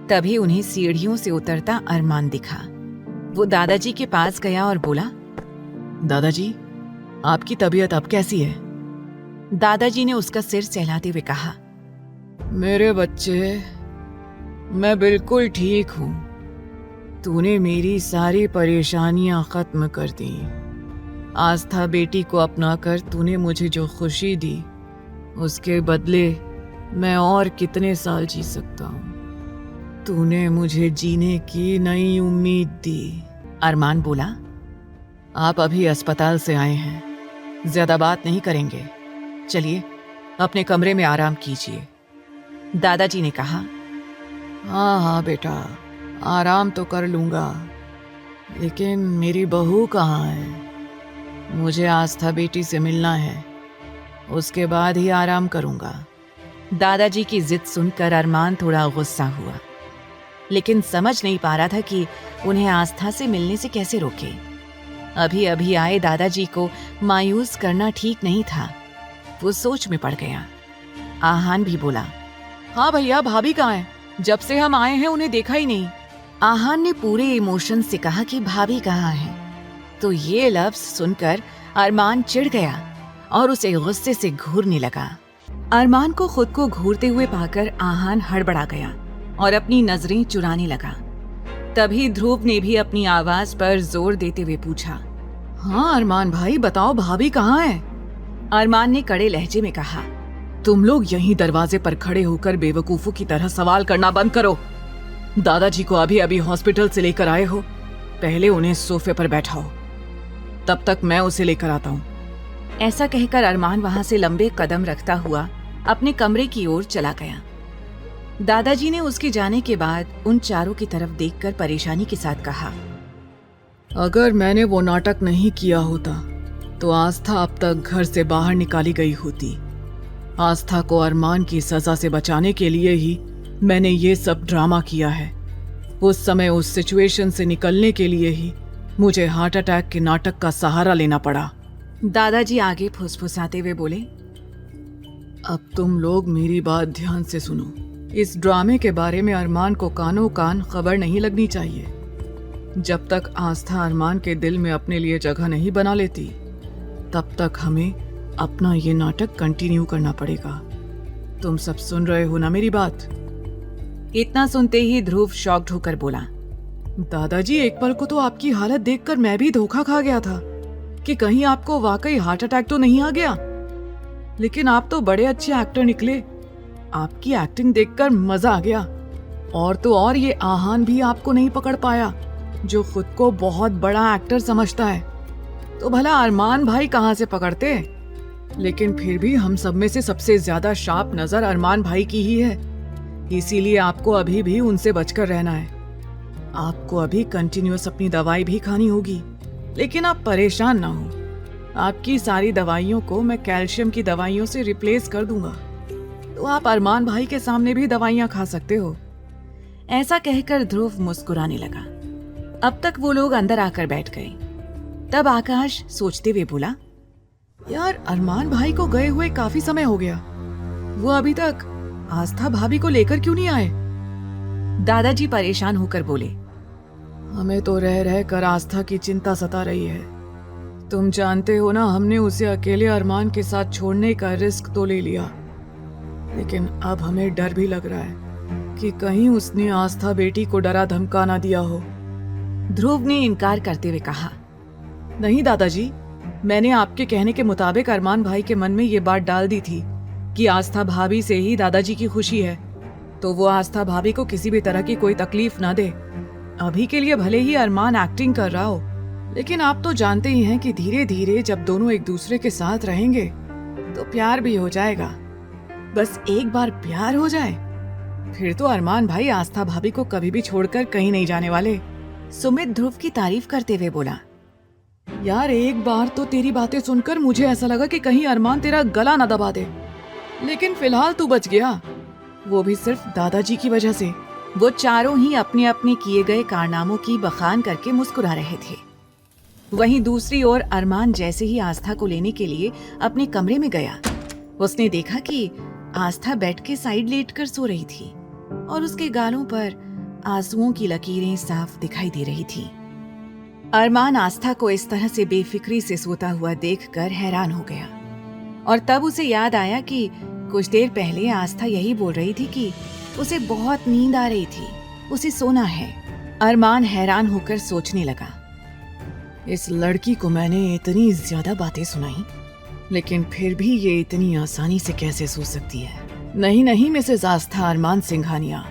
तभी उन्हें सीढ़ियों से उतरता अरमान दिखा। वो दादाजी के पास गया और बोला, दादाजी, आपकी तबीयत अब कैसी है? दादाजी ने उसका सिर सहलाते हुए कहा, मेरे बच्चे, मैं बिल्कुल ठीक हूँ। तूने मेरी सारी परेशानियां खत्म कर दी। आस्था बेटी को अपनाकर तूने मुझे जो खुशी दी, उसके बदले मैं और कितने साल जी सकता हूँ। तूने मुझे जीने की नई उम्मीद दी। अरमान बोला, आप अभी अस्पताल से आए हैं, ज्यादा बात नहीं करेंगे। चलिए अपने कमरे में आराम कीजिए। दादाजी ने कहा, हाँ हाँ बेटा, आराम तो कर लूंगा, लेकिन मेरी बहू कहाँ है? मुझे आस्था बेटी से मिलना है, उसके बाद ही आराम करूंगा। दादाजी की जिद सुनकर अरमान थोड़ा गुस्सा हुआ, लेकिन समझ नहीं पा रहा था कि उन्हें आस्था से मिलने से कैसे रोके। अभी अभी आए दादाजी को मायूस करना ठीक नहीं था। वो सोच में पड़ गया। आहान भी बोला, हाँ भैया, भाभी कहाँ है? जब से हम आए हैं उन्हें देखा ही नहीं। आहान ने पूरे इमोशन से कहा कि भाभी कहाँ है। तो ये लफ्ज सुनकर अरमान चिढ़ गया और उसे गुस्से से घूरने लगा। अरमान को खुद को घूरते हुए पाकर आहान हड़बड़ा गया और अपनी नजरें चुराने लगा। तभी ध्रुव ने भी अपनी आवाज पर जोर देते हुए पूछा, हाँ अरमान भाई, बताओ भाभी कहाँ है? अरमान ने कड़े लहजे में कहा, तुम लोग यहीं दरवाजे पर खड़े होकर बेवकूफों की तरह सवाल करना बंद करो। दादाजी को अभी अभी हॉस्पिटल से लेकर आए हो, पहले उन्हें सोफे पर बैठाओ, तब तक मैं उसे लेकर आता हूँ। ऐसा कहकर अरमान वहां से लंबे कदम रखता हुआ अपने कमरे की ओर चला गया। दादाजी ने उसके जाने के बाद उन चारों की तरफ देखकर परेशानी के साथ कहा, अगर मैंने वो नाटक नहीं किया होता तो आस्था अब तक घर से बाहर निकाली गई होती। आस्था को अरमान की सजा से बचाने के लिए ही मैंने ये सब ड्रामा किया है। उस समय उस सिचुएशन से निकलने के लिए ही मुझे हार्ट अटैक के नाटक का सहारा लेना पड़ा। दादाजी आगे फुसफुसाते हुए बोले, अब तुम लोग मेरी बात ध्यान से सुनो। इस ड्रामे के बारे में अरमान को कानों कान खबर नहीं लगनी चाहिए। जब तक आस्था अरमान के दिल में अपने लिए जगह नहीं बना लेती, तब तक हमें अपना ये नाटक कंटिन्यू करना पड़ेगा। तुम सब सुन रहे हो ना मेरी बात? इतना सुनते ही ध्रुव शॉक्ड होकर बोला, दादाजी, एक पल को तो आपकी हालत देखकर मैं भी धोखा खा गया था कि कहीं आपको वाकई हार्ट अटैक तो नहीं आ गया। लेकिन आप तो बड़े अच्छे एक्टर निकले। आपकी एक्टिंग देखकर मजा आ गया। और तो और ये आहान भी आपको नहीं पकड़ पाया, जो खुद को बहुत बड़ा एक्टर समझता है। तो भला अरमान भाई कहाँ से पकड़ते? लेकिन फिर भी हम सब में से सबसे ज्यादा शार्प नजर अरमान भाई की ही है। इसीलिए आपको अभी भी उनसे बचकर रहना है। आपको अभी कंटिन्यूअस अपनी दवाई भी खानी होगी, लेकिन आप परेशान ना हो। आपकी सारी दवाइयों को मैं कैल्शियम की दवाइयों से रिप्लेस कर दूंगा, तो आप अरमान भाई के सामने भी दवाइयां खा सकते हो। ऐसा कहकर ध्रुव मुस्कुराने लगा। अब तक वो लोग अंदर आकर बैठ गए। तब आकाश सोचते हुए बोला, यार, अरमान भाई को गए हुए काफी समय हो गया। वो अभी तक आस्था भाभी को लेकर क्यों नहीं आए? दादाजी परेशान होकर बोले, हमें तो रह रह कर आस्था की चिंता सता रही है। तुम जानते हो ना, हमने उसे अकेले अरमान के साथ छोड़ने का रिस्क तो ले लिया, लेकिन अब हमें डर भी लग रहा है कि कहीं उसने आस्था बेटी को डरा धमका ना दिया हो। ध्रुव ने इनकार करते हुए कहा, नहीं दादाजी, मैंने आपके कहने के मुताबिक अरमान भाई के मन में ये बात डाल दी थी कि आस्था भाभी से ही दादाजी की खुशी है, तो वो आस्था भाभी को किसी भी तरह की कोई तकलीफ ना दे। अभी के लिए भले ही अरमान एक्टिंग कर रहा हो, लेकिन आप तो जानते ही हैं कि धीरे धीरे जब दोनों एक दूसरे के साथ रहेंगे तो प्यार भी हो जाएगा। बस एक बार प्यार हो जाए फिर तो अरमान भाई आस्था भाभी को कभी भी छोड़कर कहीं नहीं जाने वाले। सुमित ध्रुव की तारीफ करते हुए बोला, यार एक बार तो तेरी बातें सुनकर मुझे ऐसा लगा कि कहीं अरमान तेरा गला ना दबा दे, लेकिन फिलहाल तू बच गया, वो भी सिर्फ दादाजी की वजह से। वो चारों ही अपने अपने किए गए कारनामों की बखान करके मुस्कुरा रहे थे। वहीं दूसरी ओर अरमान जैसे ही आस्था को लेने के लिए अपने कमरे में गया, उसने देखा कि आस्था बेड के साइड लेटकर सो रही थी और उसके गालों पर आंसुओं की लकीरें साफ दिखाई दे रही थी। अरमान आस्था को इस तरह से बेफिक्री से सोता हुआ देखकर हैरान हो गया और तब उसे याद आया कि कुछ देर पहले आस्था यही बोल रही थी कि उसे बहुत नींद आ रही थी, उसे सोना है। अरमान हैरान होकर सोचने लगा, इस लड़की को मैंने इतनी ज्यादा बातें सुनाई, लेकिन फिर भी ये इतनी आसानी से कैसे सो सकती है। नहीं नहीं मिसेस आस्था अरमान सिंघानिया,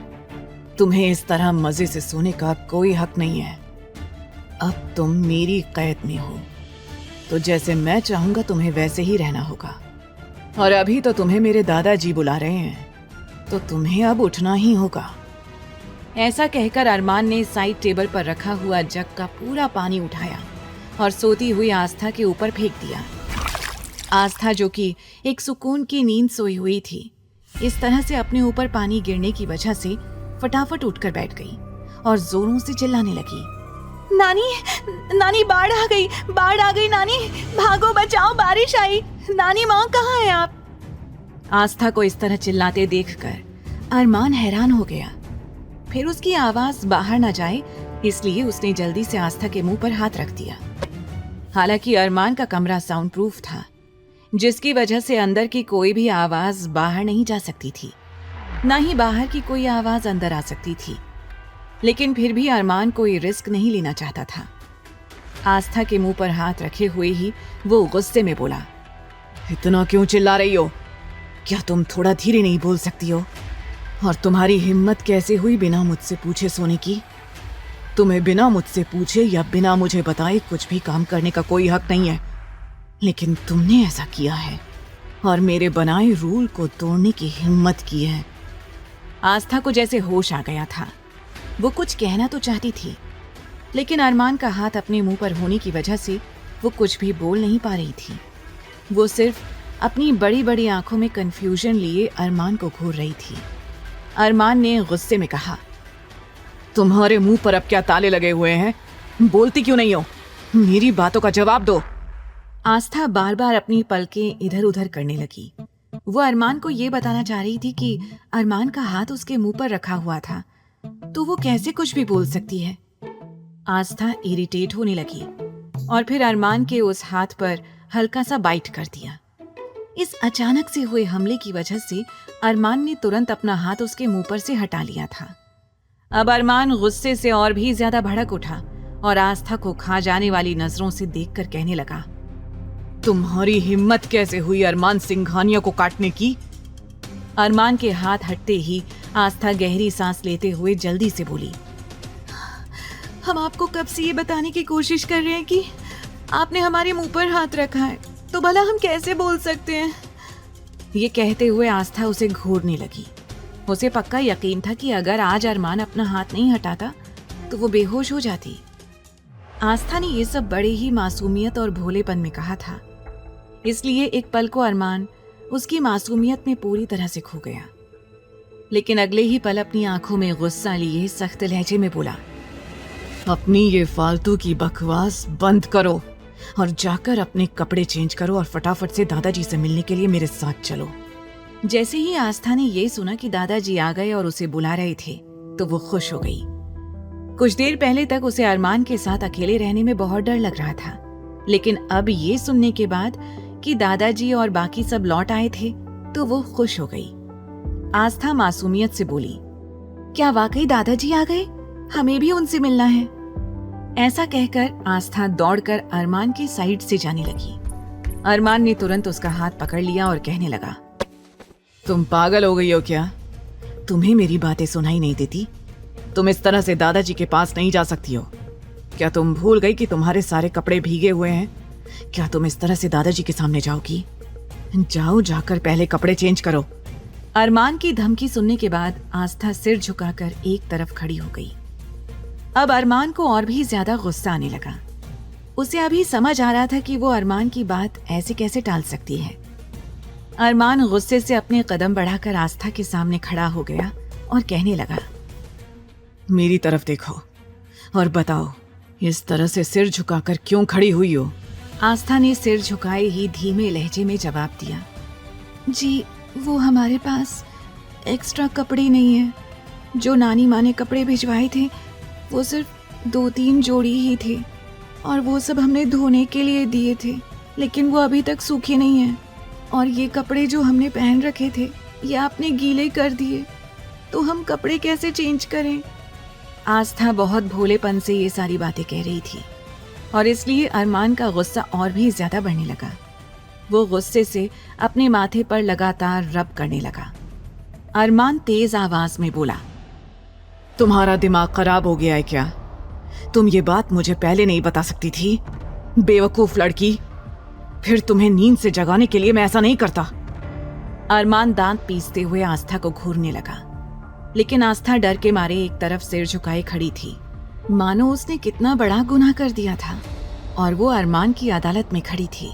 तुम्हें इस तरह मजे से सोने का कोई हक नहीं है। अब तुम मेरी कैद में हो, तो जैसे मैं चाहूंगा तुम्हें वैसे ही रहना होगा। और अभी तो तुम्हें मेरे दादाजी बुला रहे हैं, तो तुम्हें अब उठना ही होगा। ऐसा कहकर अरमान ने साइड टेबल पर रखा हुआ जग का पूरा पानी उठाया और सोती हुई आस्था के ऊपर फेंक दिया। आस्था जो कि एक सुकून की नींद सोई हुई थी, इस तरह से अपने ऊपर पानी गिरने की वजह से फटाफट उठकर बैठ गई और जोरों से चिल्लाने लगी, नानी नानी बाढ़ आ गई नानी, भागो बचाओ, बारिश आई, नानी माँ कहाँ है आप? आस्था को इस तरह चिल्लाते देखकर अरमान हैरान हो गया। फिर उसकी आवाज बाहर न जाए इसलिए उसने जल्दी से आस्था के मुंह पर हाथ रख दिया। हालांकि अरमान का कमरा साउंड प्रूफ था, जिसकी वजह से अंदर की कोई भी आवाज बाहर नहीं जा सकती थी, न ही बाहर की कोई आवाज अंदर आ सकती थी। लेकिन फिर भी अरमान कोई रिस्क नहीं लेना चाहता था। आस्था के मुंह पर हाथ रखे हुए ही वो गुस्से में बोला, इतना क्यों चिल्ला रही हो? क्या तुम थोड़ा धीरे नहीं बोल सकती हो? और तुम्हारी हिम्मत कैसे हुई बिना मुझसे पूछे सोने की? तुम्हें बिना मुझसे पूछे या बिना मुझे बताए कुछ भी काम करने का कोई हक नहीं है, लेकिन तुमने ऐसा किया है और मेरे बनाए रूल को तोड़ने की हिम्मत की है। आस्था को जैसे होश आ गया था। वो कुछ कहना तो चाहती थी, लेकिन अरमान का हाथ अपने मुंह पर होने की वजह से वो कुछ भी बोल नहीं पा रही थी। वो सिर्फ अपनी बड़ी बड़ी आंखों में कंफ्यूजन लिए अरमान को घूर रही थी। अरमान ने गुस्से में कहा, तुम्हारे मुंह पर अब क्या ताले लगे हुए हैं? बोलती क्यों नहीं हो? मेरी बातों का जवाब दो। आस्था बार बार अपनी पलकें इधर उधर करने लगी। वो अरमान को ये बताना चाह रही थी कि अरमान का हाथ उसके मुंह पर रखा हुआ था, तो वो कैसे कुछ भी बोल सकती है। आस्था इरिटेट होने लगी और फिर अरमान के उस हाथ पर हल्का सा बाइट कर दिया। इस अचानक से हुए हमले की वजह से अरमान ने तुरंत अपना हाथ उसके मुंह पर से हटा लिया था। अब अरमान गुस्से से और भी ज्यादा भड़क उठा और आस्था को खा जाने वाली नजरों से देखकर कहने लगा, तुम्हारी हिम्मत कैसे हुई अरमान सिंघानिया को काटने की? अरमान के हाथ हटते ही आस्था गहरी सांस लेते हुए जल्दी से बोली, हम आपको कब से ये बताने की कोशिश कर रहे हैं कि आपने हमारे मुंह पर हाथ रखा है, तो भला हम कैसे बोल सकते हैं? ये कहते हुए आस्था उसे घूरने लगी। उसे पक्का यकीन था कि अगर आज अरमान अपना हाथ नहीं हटाता तो वो बेहोश हो जाती। आस्था ने ये सब बड़े ही मासूमियत और भोलेपन में कहा था, इसलिए एक पल को अरमान उसकी मासूमियत में पूरी तरह से खो गया। लेकिन अगले ही पल अपनी आंखों में गुस्सा लिए सख्त लहजे में बोला, अपनी ये फालतू की बकवास बंद करो और जाकर अपने कपड़े चेंज करो और फटाफट से दादाजी से मिलने के लिए मेरे साथ चलो। जैसे ही आस्था ने ये सुना कि दादाजी आ गए और उसे बुला रहे थे तो वो खुश हो गई। कुछ देर पहले तक उसे अरमान के साथ अकेले रहने में बहुत डर लग रहा था, लेकिन अब ये सुनने के बाद कि दादाजी और बाकी सब लौट आए थे तो वो खुश हो गई। आस्था मासूमियत से बोली, क्या वाकई दादाजी आ गए? हमें भी उनसे मिलना है। ऐसा कहकर आस्था दौड़कर अरमान के साइड से जाने लगी। अरमान ने तुरंत उसका हाथ पकड़ लिया और कहने लगा, तुम पागल हो गई हो क्या? तुम्हें मेरी बातें सुनाई नहीं देती? तुम इस तरह से दादाजी के पास नहीं जा सकती हो। क्या तुम भूल गई कि तुम्हारे सारे कपड़े भीगे हुए हैं? क्या तुम इस तरह से दादाजी के सामने जाओगी? जाओ, जाकर पहले कपड़े चेंज करो। अरमान की धमकी सुनने के बाद आस्था सिर झुकाकर एक तरफ खड़ी हो गई। अब अरमान को और भी ज्यादा गुस्सा आने लगा। उसे अभी समझ आ रहा था कि वो अरमान की बात ऐसे कैसे टाल सकती है। अरमान गुस्से से अपने कदम बढ़ाकर आस्था के सामने खड़ा हो गया और कहने लगा, मेरी तरफ देखो और बताओ, इस तरह से सिर झुकाकर क्यों खड़ी हुई हो? आस्था ने सिर झुकाए ही धीमे लहजे में जवाब दिया, जी वो हमारे पास एक्स्ट्रा कपड़े नहीं है। जो नानी माँ ने कपड़े भिजवाए थे वो सिर्फ 2-3 जोड़ी ही थे और वो सब हमने धोने के लिए दिए थे, लेकिन वो अभी तक सूखे नहीं हैं। और ये कपड़े जो हमने पहन रखे थे ये आपने गीले कर दिए, तो हम कपड़े कैसे चेंज करें? आस्था बहुत भोलेपन से ये सारी बातें कह रही थी और इसलिए अरमान का गुस्सा और भी ज्यादा बढ़ने लगा। वो गुस्से से अपने माथे पर लगातार रब करने लगा। अरमान तेज आवाज में बोला, तुम्हारा दिमाग खराब हो गया है क्या? तुम ये बात मुझे पहले नहीं बता सकती थी? बेवकूफ लड़की, फिर तुम्हें नींद से जगाने के लिए मैं ऐसा नहीं करता। अरमान दांत पीसते हुए आस्था को घूरने लगा, लेकिन आस्था डर के मारे एक तरफ सिर झुकाए खड़ी थी, मानो उसने कितना बड़ा गुनाह कर दिया था और वो अरमान की अदालत में खड़ी थी।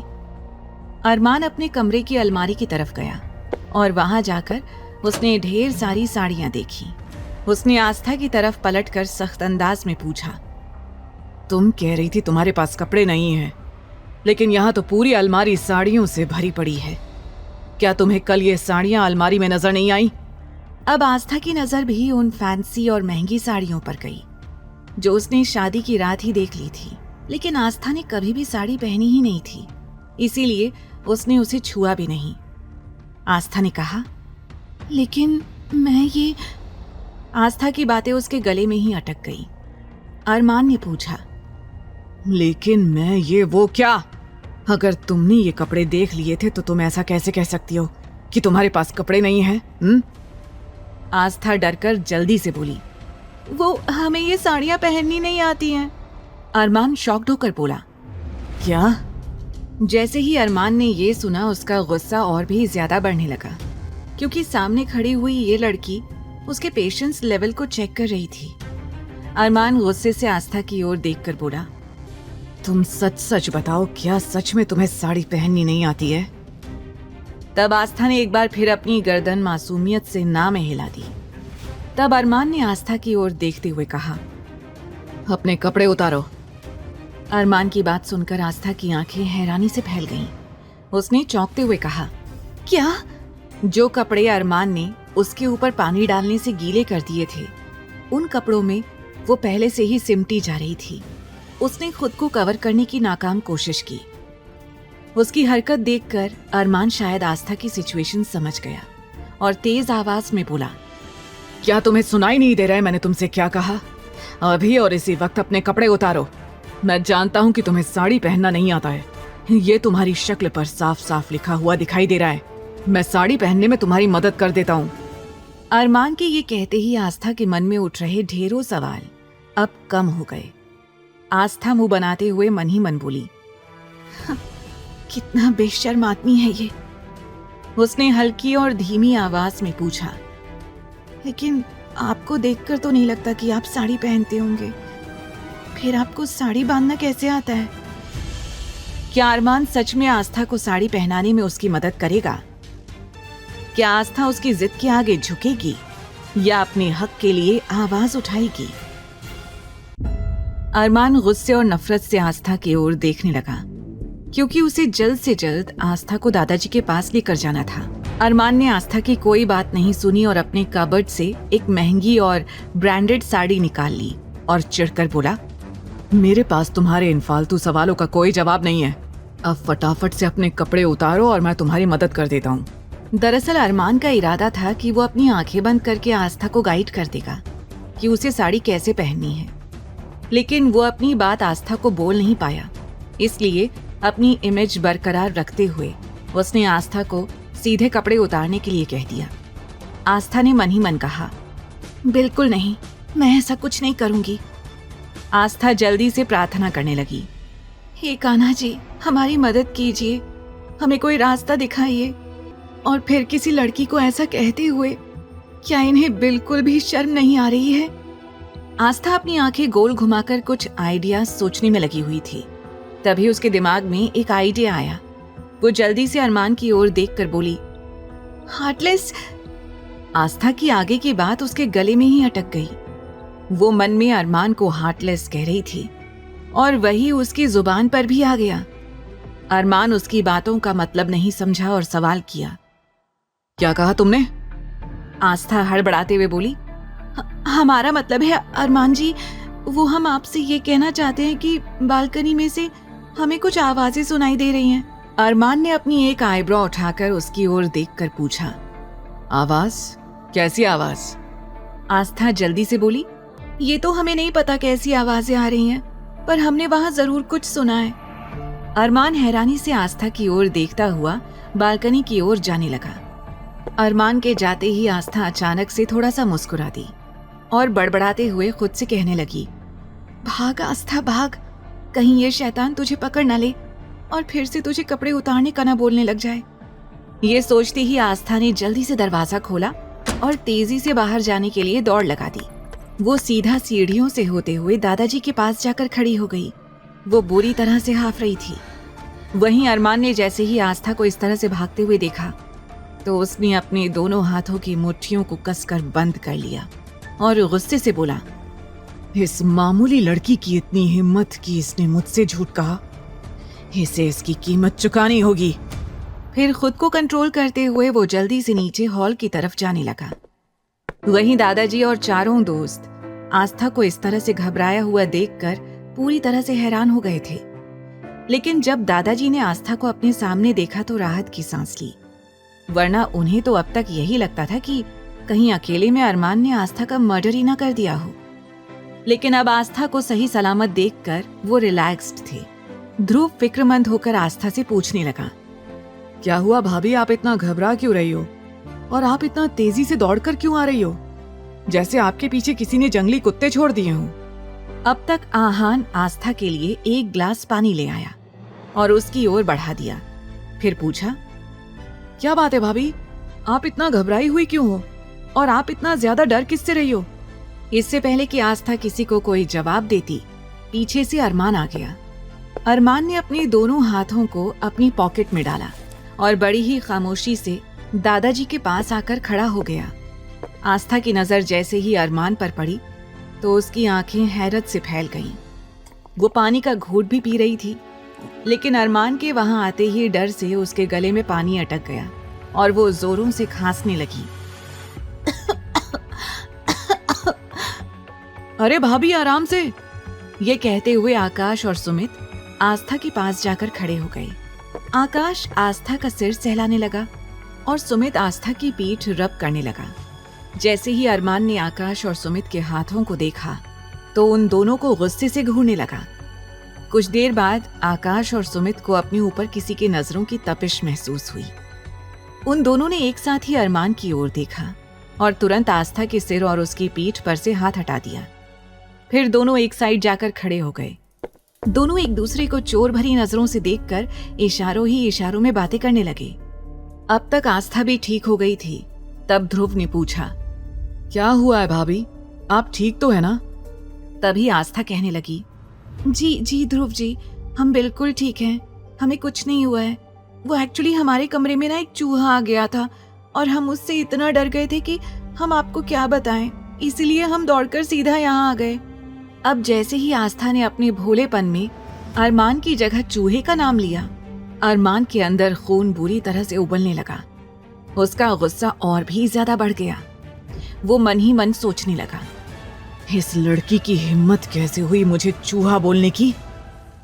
अरमान अपने कमरे की अलमारी की तरफ गया और वहां जाकर उसने ढेर सारी साड़ियां देखी। उसने आस्था की तरफ पलटकर सख्त अंदाज में पूछा, तुम कह रही थी तुम्हारे पास कपड़े नहीं हैं, लेकिन यहाँ तो पूरी अलमारी साड़ियों से भरी पड़ी है। क्या तुम्हें कल ये साड़ियाँ अलमारी में नजर नहीं आई? अब आस्था की नजर भी उन फैंसी और महंगी साड़ियों पर गई जो उसने शादी की रात ही देख ली थी, लेकिन आस्था ने कभी भी साड़ी पहनी ही नहीं थी, इसीलिए उसने उसे छुआ भी नहीं। आस्था ने कहा, लेकिन मैं ये... आस्था की बातें उसके गले में ही अटक गई। अरमान ने पूछा, लेकिन मैं ये वो क्या? अगर तुमने ये कपड़े देख लिए थे तो तुम ऐसा कैसे कह सकती हो कि तुम्हारे पास कपड़े नहीं हैं? आस्था डरकर जल्दी से बोली, वो हमें ये साड़ियां पहननी नहीं आती हैं। अरमान शॉक्ड होकर बोला, क्या? जैसे ही अरमान ने ये सुना उसका गुस्सा और भी ज्यादा बढ़ने लगा, क्योंकि सामने खड़ी हुई ये लड़की उसके पेशेंस लेवल को चेक कर रही थी। अरमान गुस्से से आस्था की ओर देखकर बोला, तुम सच सच बताओ, क्या सच में तुम्हें साड़ी पहननी नहीं आती है? तब आस्था ने एक बार फिर अपनी गर्दन मासूमियत से ना में हिला दी। तब अरमान ने आस्था की ओर देखते हुए कहा, अपने कपड़े उतारो। अरमान की बात सुनकर आस्था की आंखें हैरानी से फैल गईं। उसने चौंकते हुए कहा, क्या? जो कपड़े अरमान ने उसके ऊपर पानी डालने से गीले कर दिए थे, उन कपड़ों में वो पहले से ही सिमटी जा रही थी। उसने खुद को कवर करने की नाकाम कोशिश की। उसकी हरकत देखकर अरमान शायद आस्था की सिचुएशन समझ गया और तेज आवाज में बोला, क्या तुम्हें सुनाई नहीं दे रहा है मैंने तुमसे क्या कहा? अभी और इसी वक्त अपने कपड़े उतारो। मैं जानता हूँ कि तुम्हें साड़ी पहनना नहीं आता है, ये तुम्हारी शक्ल पर साफ साफ लिखा हुआ दिखाई दे रहा है। मैं साड़ी पहनने में तुम्हारी मदद कर देता हूँ। अरमान के ये कहते ही आस्था के मन में उठ रहे ढेरों सवाल अब कम हो गए। आस्था मुंह बनाते हुए मन ही मन बोली, कितना बेशर्म आदमी है ये। उसने हल्की और धीमी आवाज में पूछा, लेकिन आपको देखकर तो नहीं लगता कि आप साड़ी पहनते होंगे, फिर आपको साड़ी बांधना कैसे आता है? क्या अरमान सच में आस्था को साड़ी पहनाने में उसकी मदद करेगा? क्या आस्था उसकी जिद के आगे झुकेगी या अपने हक के लिए आवाज उठाएगी? अरमान गुस्से और नफरत से आस्था की ओर देखने लगा, क्योंकि उसे जल्द से जल्द आस्था को दादाजी के पास लेकर जाना था। अरमान ने आस्था की कोई बात नहीं सुनी और अपने कबर्ड से एक महंगी और ब्रांडेड साड़ी निकाल ली और चिढ़कर बोला, मेरे पास तुम्हारे इन फालतू सवालों का कोई जवाब नहीं है। अब फटाफट से अपने कपड़े उतारो और मैं तुम्हारी मदद कर देता हूँ। दरअसल अरमान का इरादा था कि वो अपनी आंखें बंद करके आस्था को गाइड कर देगा कि उसे साड़ी कैसे पहननी है, लेकिन वो अपनी बात आस्था को बोल नहीं पाया। इसलिए अपनी इमेज बरकरार रखते हुए उसने आस्था को सीधे कपड़े उतारने के लिए कह दिया। आस्था ने मन ही मन कहा, बिल्कुल नहीं, मैं ऐसा कुछ नहीं करूंगी। आस्था जल्दी से प्रार्थना करने लगी। हे कान्हा जी, हमारी मदद कीजिए, हमें कोई रास्ता दिखाइए। और फिर किसी लड़की को ऐसा कहते हुए क्या इन्हें बिल्कुल भी शर्म नहीं आ रही है? आस्था अपनी आंखें गोल घुमाकर कुछ आइडिया सोचने में लगी हुई थी। तभी उसके दिमाग में एक आइडिया आया। वो जल्दी से अरमान की ओर देखकर बोली, हार्टलेस। आस्था की आगे की बात उसके गले में ही अटक गई। वो मन में अरमान को हार्टलेस कह रही थी और वही उसकी जुबान पर भी आ गया। अरमान उसकी बातों का मतलब नहीं समझा और सवाल किया, क्या कहा तुमने? आस्था हड़बड़ाते हुए बोली, हमारा मतलब है अरमान जी, वो हम आपसे ये कहना चाहते हैं कि बालकनी में से हमें कुछ आवाजें सुनाई दे रही हैं। अरमान ने अपनी एक आईब्रो उठाकर उसकी ओर देखकर पूछा, आवाज? कैसी आवाज? आस्था जल्दी से बोली, ये तो हमें नहीं पता कैसी आवाजें आ रही हैं, पर हमने वहां जरूर कुछ सुना है। अरमान हैरानी से आस्था की ओर देखता हुआ बालकनी की ओर जाने लगा। अरमान के जाते ही आस्था अचानक से थोड़ा सा मुस्कुरा दी और बड़बड़ाते हुए खुद से कहने लगी, भाग आस्था भाग, कहीं ये शैतान तुझे पकड़ न ले और फिर से तुझे कपड़े उतारने का न बोलने लग जाए। ये सोचते ही आस्था ने जल्दी से दरवाजा खोला और तेजी से बाहर जाने के लिए दौड़ लगा दी। वो सीधा सीढ़ियों से होते हुए दादाजी के पास जाकर खड़ी हो गई। वो बुरी तरह से हाफ रही थी। वहीं अरमान ने जैसे ही आस्था को इस तरह से भागते हुए देखा तो उसने अपने दोनों हाथों की मुट्ठियों को कसकर बंद कर लिया और गुस्से से बोला, इस मामूली लड़की की इतनी हिम्मत कि इसने मुझसे झूठ कहा, इसे इसकी कीमत चुकानी होगी। फिर खुद को कंट्रोल करते हुए वो जल्दी से नीचे हॉल की तरफ जाने लगा। वहीं दादाजी और चारों दोस्त आस्था को इस तरह से घबराया हुआ देखकर पूरी तरह से हैरान हो गए थे। लेकिन जब दादाजी ने आस्था को अपने सामने देखा तो राहत की सांस ली, वरना उन्हें तो अब तक यही लगता था कि कहीं अकेले में अरमान ने आस्था का मर्डर ही ना कर दिया हो। लेकिन अब आस्था को सही सलामत देखकर वो रिलैक्स्ड थे। ध्रुव फिक्रमंद होकर आस्था से पूछने लगा, क्या हुआ भाभी, आप इतना घबरा क्यों रही हो और आप इतना तेजी से दौड़कर क्यों आ रही हो, जैसे आपके पीछे किसी ने जंगली कुत्ते छोड़ दिए हों। अब तक आहान आस्था के लिए एक ग्लास पानी ले आया और उसकी ओर बढ़ा दिया। फिर पूछा, क्या बात है भाभी, आप इतना घबराई हुई क्यों हो और आप इतना ज्यादा डर किससे रही हो? इससे पहले कि आस्था किसी को कोई जवाब देती, पीछे से अरमान आ गया। अरमान ने अपने दोनों हाथों को अपनी पॉकेट में डाला और बड़ी ही खामोशी से दादाजी के पास आकर खड़ा हो गया। आस्था की नजर जैसे ही अरमान पर पड़ी तो उसकी आंखें हैरत से फैल गईं। वो पानी का घूंट भी पी रही थी, लेकिन अरमान के वहां आते ही डर से उसके गले में पानी अटक गया और वो जोरों से खांसने लगी। अरे भाभी आराम से, ये कहते हुए आकाश और सुमित आस्था के पास जाकर खड़े हो गए। आकाश आस्था का सिर सहलाने लगा और सुमित आस्था की पीठ रब करने लगा। जैसे ही अरमान ने आकाश और सुमित के हाथों को देखा तो उन दोनों को गुस्से से घूरने लगा। कुछ देर बाद आकाश और सुमित को अपने ऊपर किसी की नजरों की तपिश महसूस हुई। उन दोनों ने एक साथ ही अरमान की ओर देखा और तुरंत आस्था के सिर और उसकी पीठ पर से हाथ हटा दिया। फिर दोनों एक साइड जाकर खड़े हो गए। दोनों एक दूसरे को चोर भरी नजरों से देखकर इशारों ही इशारों में बातें करने लगे। अब तक आस्था भी ठीक हो गई थी। तब ध्रुव ने पूछा, क्या हुआ है भाभी, आप ठीक तो है ना? तभी आस्था कहने लगी, जी जी ध्रुव जी, हम बिल्कुल ठीक हैं, हमें कुछ नहीं हुआ है। वो एक्चुअली हमारे कमरे में ना एक चूहा आ गया था और हम उससे इतना डर गए थे कि हम आपको क्या बताएं, इसलिए हम दौड़कर सीधा यहाँ आ गए। अब जैसे ही आस्था ने अपने भोलेपन में अरमान की जगह चूहे का नाम लिया, अरमान के अंदर खून बुरी तरह से उबलने लगा। उसका गुस्सा और भी ज्यादा बढ़ गया। वो मन ही मन सोचने लगा, इस लड़की की हिम्मत कैसे हुई मुझे चूहा बोलने की।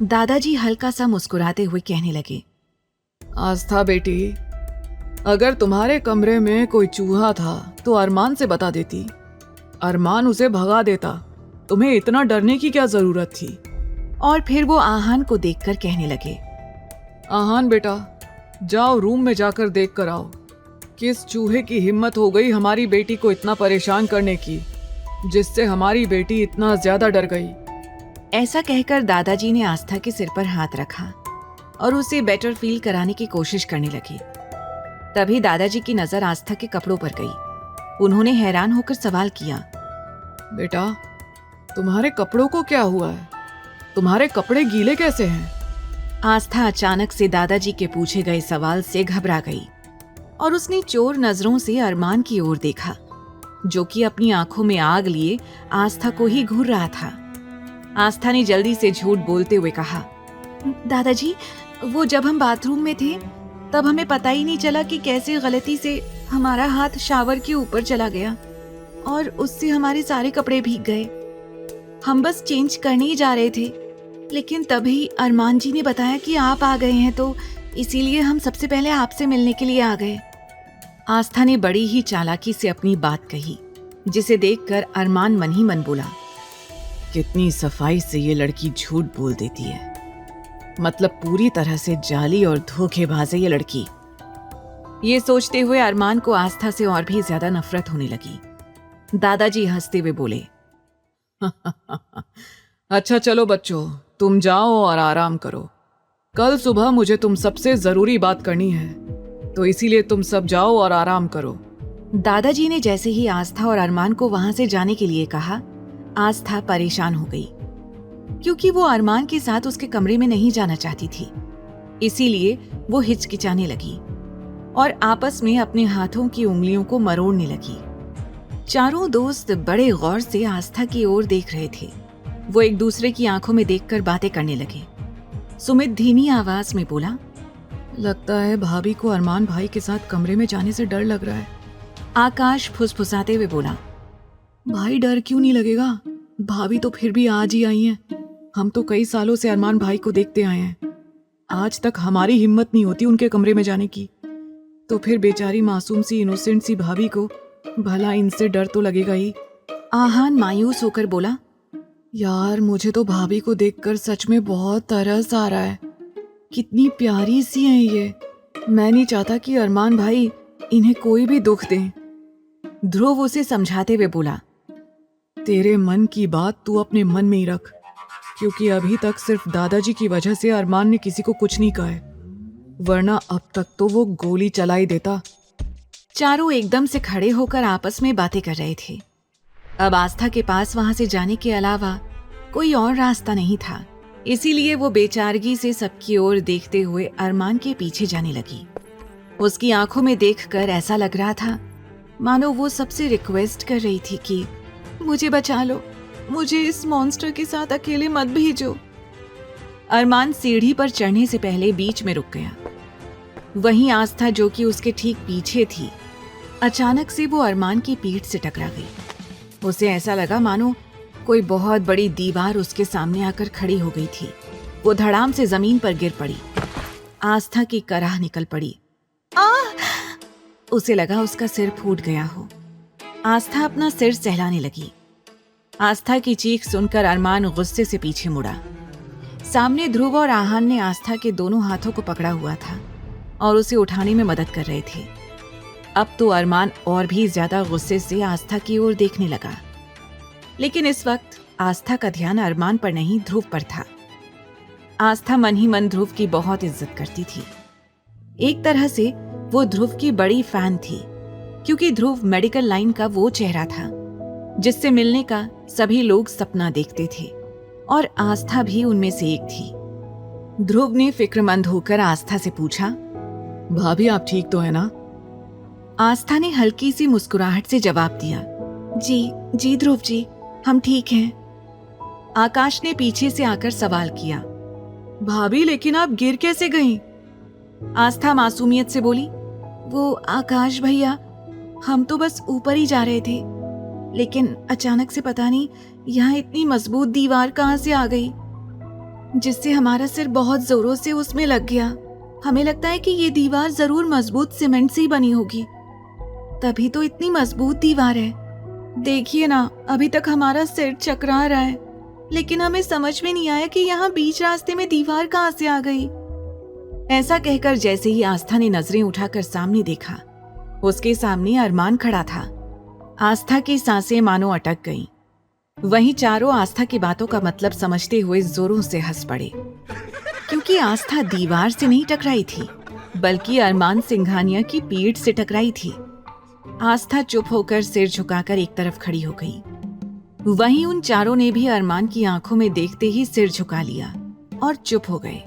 दादाजी हल्का सा मुस्कुराते हुए कहने लगे, आस्था बेटी, अगर तुम्हारे कमरे में कोई चूहा था तो अरमान से बता देती, अरमान उसे भगा देता, तुम्हें इतना डरने की क्या जरूरत थी। और फिर वो आहान को देखकर कहने लगे, आहान बेटा, जाओ रूम में जाकर देख कर आओ, किस चूहे की हिम्मत हो गई हमारी बेटी को इतना परेशान करने की, जिससे हमारी बेटी इतना ज्यादा डर गई। ऐसा कहकर दादाजी ने आस्था के सिर पर हाथ रखा और उसे बेटर फील कराने की कोशिश करने लगे। तभी दादाजी की नजर आस्था के कपड़ों पर गई। उन्होंने हैरान होकर सवाल किया, बेटा, तुम्हारे कपड़ों को क्या हुआ है? तुम्हारे कपड़े गीले कैसे हैं? आस्था अचानक से दादाजी के पूछे गए सवाल से घबरा गई और उसने चोर नजरों से अरमान की ओर देखा, जो कि अपनी आंखों में आग लिए आस्था को ही घूर रहा था। आस्था ने जल्दी से झूठ बोलते हुए कहा, दादाजी, वो जब हम बाथरूम में थे तब हमें पता ही नहीं चला कि कैसे गलती से हमारा हाथ शावर के ऊपर चला गया और उससे हमारे सारे कपड़े भीग गए। हम बस चेंज करने ही जा रहे थे, लेकिन तभी अरमान जी ने बताया कि आप आ गए हैं, तो इसीलिए हम सबसे पहले आपसे मिलने के लिए आ गए। आस्था ने बड़ी ही चालाकी से अपनी बात कही, जिसे देखकर अरमान मन ही मन बोला, कितनी सफाई से ये लड़की झूठ बोल देती है। मतलब पूरी तरह से जाली और धोखेबाज है ये लड़की। ये सोचते हुए अरमान को आस्था से और भी ज्यादा नफरत होने लगी। दादाजी हंसते हुए बोले, अच्छा चलो बच्चों, तुम जाओ और आराम करो। कल सुबह मुझे तुम सबसे जरूरी बात करनी है, तो इसीलिए तुम सब जाओ और आराम करो। दादाजी ने जैसे ही आस्था और अरमान को वहां से जाने के लिए कहा, आस्था परेशान हो गई, क्योंकि वो अरमान के साथ उसके कमरे में नहीं जाना चाहती थी। इसीलिए वो हिचकिचाने लगी और आपस में अपने हाथों की उंगलियों को मरोड़ने लगी। चारों दोस्त बड़े गौर से आस्था की ओर देख रहे थे। वो एक दूसरे की आंखों में देखकर बातें करने लगे। सुमित धीमी आवाज में बोला, लगता है भाभी को अरमान भाई के साथ कमरे में जाने से डर लग रहा है। आकाश फुसफुसाते हुए बोला, भाई डर क्यों नहीं लगेगा? भाभी तो फिर भी आज ही आई हैं। हम तो कई सालों से अरमान भाई को देखते आए हैं। आज तक हमारी हिम्मत नहीं होती उनके कमरे में जाने की, तो फिर बेचारी मासूम सी इनोसेंट सी भाभी को भला इनसे डर तो लगेगा ही। आहान मायूस होकर बोला, यार मुझे तो भाभी को देखकर सच में बहुत तरस आ रहा है। कितनी प्यारी सी हैं ये। मैं नहीं चाहता कि अरमान भाई इन्हें कोई भी दुख दें। ध्रुव उसे समझाते हुए बोला, तेरे मन की बात तू अपने मन में ही रख, क्योंकि अभी तक सिर्फ दादाजी की वजह से अरमान ने किसी को कुछ नहीं कहा है, वरना अब तक तो वो गोली चला ही देता। चारों एकदम से खड़े होकर आपस में बातें कर रहे थे। अब आस्था के पास वहां से जाने के अलावा कोई और रास्ता नहीं था, इसीलिए वो बेचारगी से सबकी ओर देखते हुए अरमान के पीछे जाने लगी। उसकी आंखों में देखकर ऐसा लग रहा था मानो वो सबसे रिक्वेस्ट कर रही थी कि मुझे बचा लो, मुझे इस मॉन्स्टर के साथ अकेले मत भेजो। अरमान सीढ़ी पर चढ़ने से पहले बीच में रुक गया। वहीं आस्था, जो कि उसके ठीक पीछे थी, अचानक से वो अरमान की पीठ से टकरा गई। उसे ऐसा लगा मानो कोई बहुत बड़ी दीवार उसके सामने आकर खड़ी हो गई थी। वो धड़ाम से जमीन पर गिर पड़ी। आस्था की कराह निकल पड़ी। उसे लगा उसका सिर फूट गया हो। आस्था अपना सिर सहलाने लगी। आस्था की चीख सुनकर अरमान गुस्से से पीछे मुड़ा। सामने ध्रुव और आहान ने आस्था के दोनों हाथों को पकड़ा हुआ था और उसे उठाने में मदद कर रहे थे। अब तो अरमान और भी ज्यादा गुस्से से आस्था की ओर देखने लगा, लेकिन इस वक्त आस्था का ध्यान अरमान पर नहीं, ध्रुव पर था। आस्था मन ही मन ध्रुव की बहुत इज्जत करती थी। एक तरह से वो ध्रुव की बड़ी फैन थी, क्योंकि ध्रुव मेडिकल लाइन का वो चेहरा था जिससे मिलने का सभी लोग सपना देखते थे, और आस्था भी उनमें से एक थी। ध्रुव ने फिक्रमंद होकर आस्था से पूछा, भाभी आप ठीक तो है ना? आस्था ने हल्की सी मुस्कुराहट से जवाब दिया, जी ध्रुव जी, हम ठीक हैं। आकाश ने पीछे से आकर सवाल किया, भाभी लेकिन आप गिर कैसे गईं? आस्था मासूमियत से बोली, वो आकाश भैया, हम तो बस ऊपर ही जा रहे थे, लेकिन अचानक से पता नहीं यहाँ इतनी मजबूत दीवार कहाँ से आ गई, जिससे हमारा सिर बहुत जोरों से उसमें लग गया। हमें लगता है कि ये दीवार जरूर मजबूत सीमेंट से ही बनी होगी, तभी तो इतनी मजबूत दीवार है। देखिए ना, अभी तक हमारा सिर चकरा रहा है, लेकिन हमें समझ में नहीं आया कि यहाँ बीच रास्ते में दीवार कहाँ से आ गई। ऐसा कहकर जैसे ही आस्था ने नजरें उठाकर सामने देखा, उसके सामने अरमान खड़ा था। आस्था की सांसें मानो अटक गईं। वहीं चारों आस्था की बातों का मतलब समझते हुए जोरों से हंस पड़े, क्योंकि आस्था दीवार से नहीं टकराई थी, बल्कि अरमान सिंघानिया की पीठ से टकराई थी। आस्था चुप होकर सिर झुकाकर एक तरफ खड़ी हो गई। वहीं उन चारों ने भी अरमान की आंखों में देखते ही सिर झुका लिया और चुप हो गए।